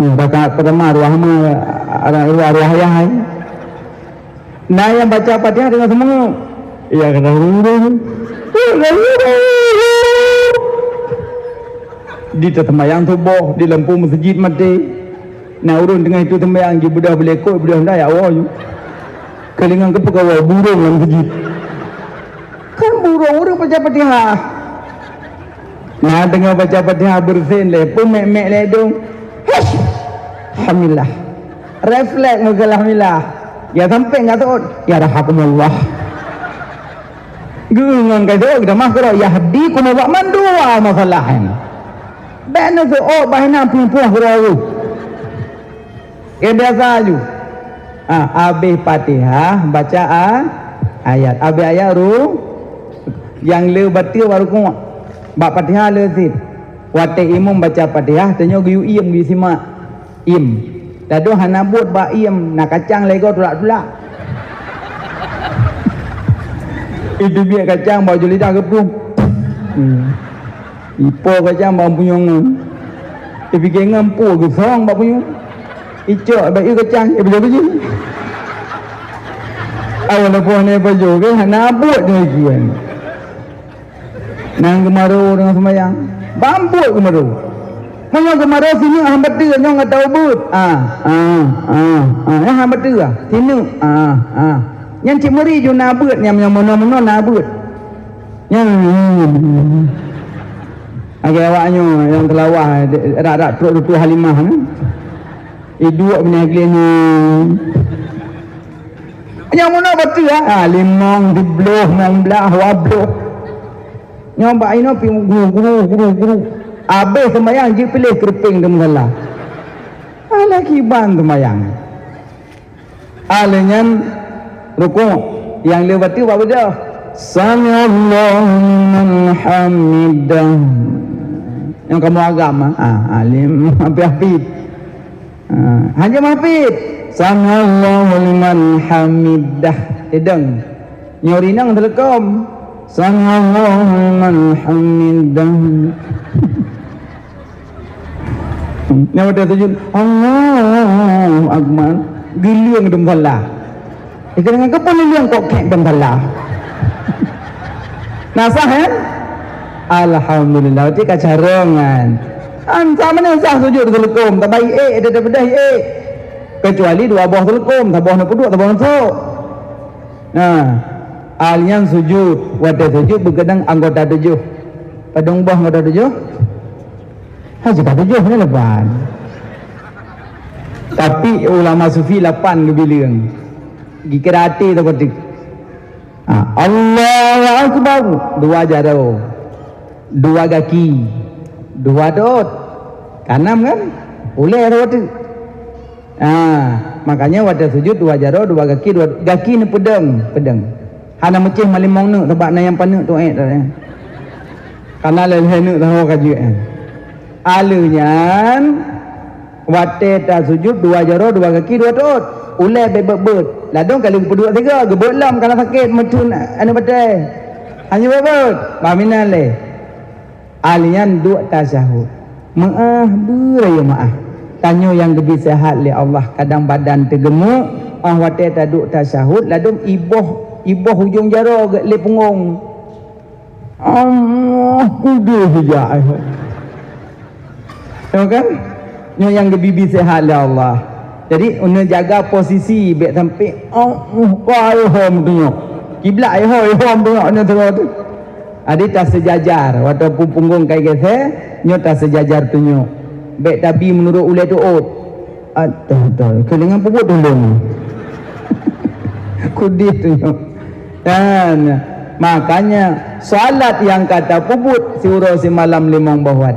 Baca pertama arwah yahai. Nah yang baca Fatihah dengan semua. Iya kena di tembayang tubuh di lampu masjid mati. Nah urun dengan itu tembayang di budak belekok budak hendak ya Allah you. Kelingan ke pegawai burung dalam masjid. Kan burung urung baca Fatihah. Nah dengan baca Fatihah bersin lepun mek-mek ledung. Alhamdulillah. Refleks mengalah alhamdulillah. Ya sampai enggak tahu ya rahakumullah. Gunung kaya kita makro yahdikum wa man dua masalahan. Bana tu bahana punya guru. Biasa aju. Habis Fatihah baca ayat. Habis ayat yang le batil baru ku. Bak Fatihah le sit. Wate imam baca Fatihah tanya giu iem gi simak. Im. Dadu hana buat ba iem nak kacang lego tulak-tulak. Itu biar kacang baju lidah kepung. Ipo kacang bau punyong. Tapi kengam pu ke song bau punyong. Icok baju kacang baju baju. Awal lepas ni baju ke hana buat dengan kian. Nang kemarau dengan sembahyang. Bambut kemarau. Mana kemarau sini hambat tu nyong tak tahu but. Yang hambat tu sini. Yang cik meri ju nabut yang mono-mono nabut. Yang agak awaknya yang telawah rak-rak truk Halimah kan. Dua punya gilenya. Yang mono betul limong dibloh 16 wabloh. Nyobak ini pi guru. Habis sembahyang je pilih kerping demgalah. Ala kiban sembahyang. Alenyan rukuk yang lewat tu apa dia? Sami'allahu liman hamidah. Yang kamu agama, alim hafid. Hanya hafid. Sami'allahu liman hamidah. Edang. Nyori nang telekom. Sami'allahu liman hamidah. Yang ada tujuan Allahu Akbar. Giliang dem salah. Dengan kepun yang kok kek bendalah. Nasah kan? Alhamdulillah ti kacarongan. Sama ni sah sujud telekom, tak baik ada bedah kecuali dua buah telekom, tak buah nak duduk, tak buah nak. Nah, alian sujud, wadah sujud berkedang anggota 7. Padang buah anggota 7. Haji tak 7 ni lepas. Tapi ulama sufi 8 lebih bilang. Gikir hati tu ketik. Allahu Akbar. 2 jaro. 2 kaki. 2 dot. Kanan kan? Boleh ada waktu. Makanya wadah sujud 2 jaro, 2 kaki, 2 kaki ni pedang. Hana mecih malimong nu tempat na yang panik tu Karena leleh nu tahu kajian. Alunyan wadah ta sujud 2 jaro, 2 kaki, 2 dot. Ulai bebet ladong kali berdua tiga gebot lam kalau sakit metun anu badai hanya bebet paminan le alian 2 tasyahud maaf beraya maaf tanya yang lebih sehat le Allah kadang badan tergemuk wate taduk tasyahud ladum iboh hujung jara gak le punggung. Allah kudu hija. Tahu kan? Yang gebibi sehat lah Allah. Jadi una jaga posisi baik sampai hom tu. Kiblat hom tu nak tu. Adi tak sejajar waktu punggung kai gese nyo tak sejajar tu nyo. Baik tabi menurut ulai tu kelingan puput dulu. Kudit tu nyo. Dan makanya salat yang kata puput surah semalam limang bahwa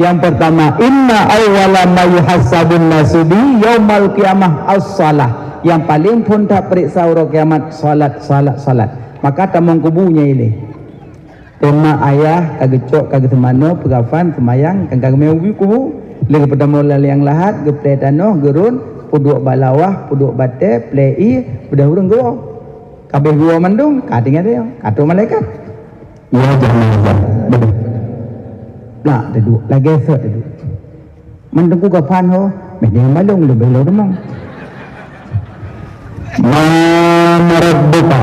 yang pertama inna awwala ma yuhasabun nasubi yaumal qiyamah as-salah. Yang paling pun tak periksa orang kiamat salat. Maka tamang kubunya ini. Tema ayah kagecok kagetemano pegafan semayang kagak mewi kubu lagi pertama yang lahat ge play tanoh gerun puduk balawah puduk bate play udah urang gua kabeh gua mandung kading ada katu malaikat ya jangan betul lah duduk lagi set duduk mandung ku gafan ho medang malung lebih lo demang ma rabbuka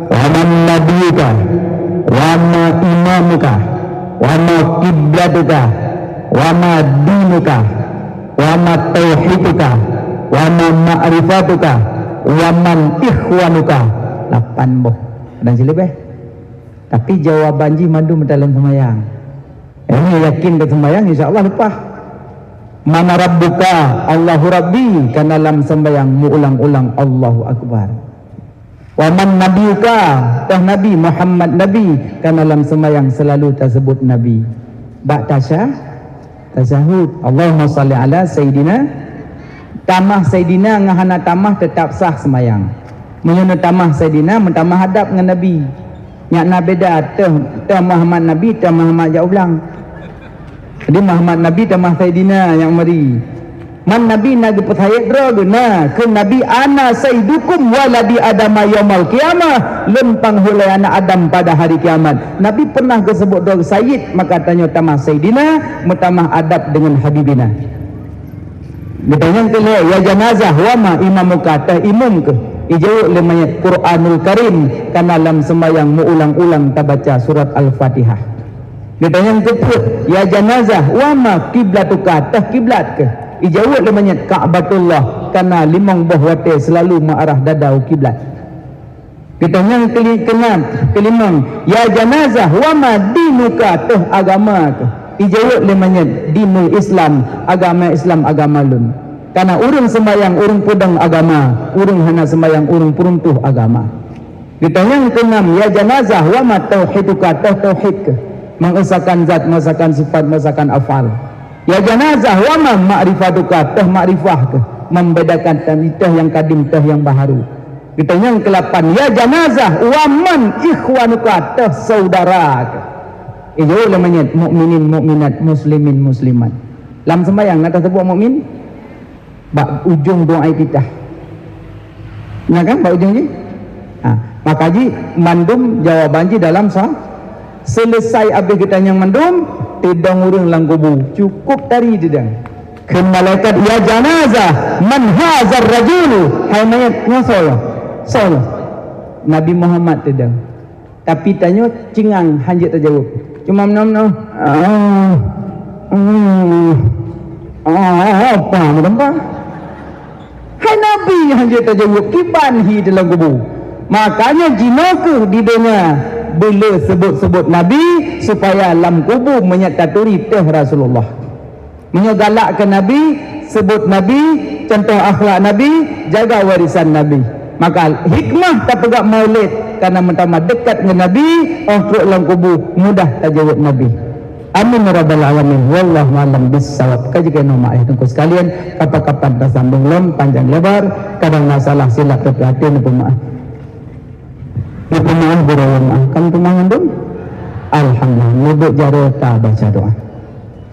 wa man nabiyuka wa ma imamuka wa ma qiblatuka wa ma dinuka wa ma tauhiduka wa ma ma'rifatuka wa man ikhwanuka 8 boh dan silebeh tapi jawaban ji mandu dalam sembahyang ini yakin ke sembahyang insyaallah lepas mana rabbuka Allahu rabbi kan dalam sembahyang mengulang-ulang Allahu akbar. Wa man nabiyuka tah nabi Muhammad nabi kan dalam sembahyang selalu tersebut nabi. Bak tasyahud Allahumma salli ala sayidina tamah sayidina ngahana tamah tetap sah sembahyang. Menyuna tamah sayidina mentamah hadap dengan nabi. Nyak na beda tah Muhammad nabi tah Muhammad jauh ulang. Jadi Muhammad nabi tamah sayidina yang mari. Man nabi nabi percaya draguna ke nabi ana sayyidukum waladi adam yaumil qiyamah lempang hulai anak Adam pada hari kiamat. Nabi pernah disebut drag sayyid maka tanya tamah sayyidina mutamah adab dengan habibina. Ditanya ke ya janazah wa ma imamuka ta imam ke ijau le mayat Quranul Karim kan dalam sembahyang mengulang-ulang tabaca surat Al-Fatihah. Ditanya ke ya janazah wa ma kiblatuka ta kiblat ke ijawat lemanya Ka'batullah karena limang buah wate selalu mengarah dadau kiblat. Kita yang kelimang ya janazah wa ma dinuka tuh agama tu ijawat lemanya dinul Islam agama Islam agama lun karena urang sembayang urang pedang agama urang hana sembayang urang peruntuh agama. Kita yang keenam ya janazah wa ma tauhiduka tuh tauhid mengesahkan zat mengesahkan sifat mengesahkan afal. Ya janazah wa ma ma'rifatuka tah ma'rifah ke membedakan tah yang kadim tah yang baharu. Kita yang ke-8 ya janazah wa man ikhwanuka tah saudara ke. Itu namanya mukminin mukminat muslimin muslimat. Lam sembahyang nak sebut mukmin bak ujung doa kita. Nah kan bak ujung ji? Maka ji mandum jawaban ji dalam selesai habis kita yang mandum tidang urang lang kubu cukup tari tidang ke malaikat ya janazah man hazar rajul hai mayat ngasol Nabi Muhammad tidang tapi tanya cingang hanjit terjawab cuma menam apa menambah hai Nabi hanjit terjawab kiban hi dalam kubu makanya jinaka di dunia bila sebut-sebut Nabi supaya lam kubur menyataturi teh Rasulullah menyegalakkan Nabi sebut Nabi contoh akhlak Nabi jaga warisan Nabi maka hikmah tak pegak maulid karena mentama dekat dengan Nabi untuk lam kubur mudah tajawab Nabi. Amin ya rabbal alamin wallahu a'lam bissawab. Kajian nama ayat tunggu sekalian kapan-kapan tak sambung lem panjang lebar kadang masalah silap terperhatian pemaaf pemaaf berlawan akan tumangan dong. Alhamdulillah muduk jaro ta baca doa.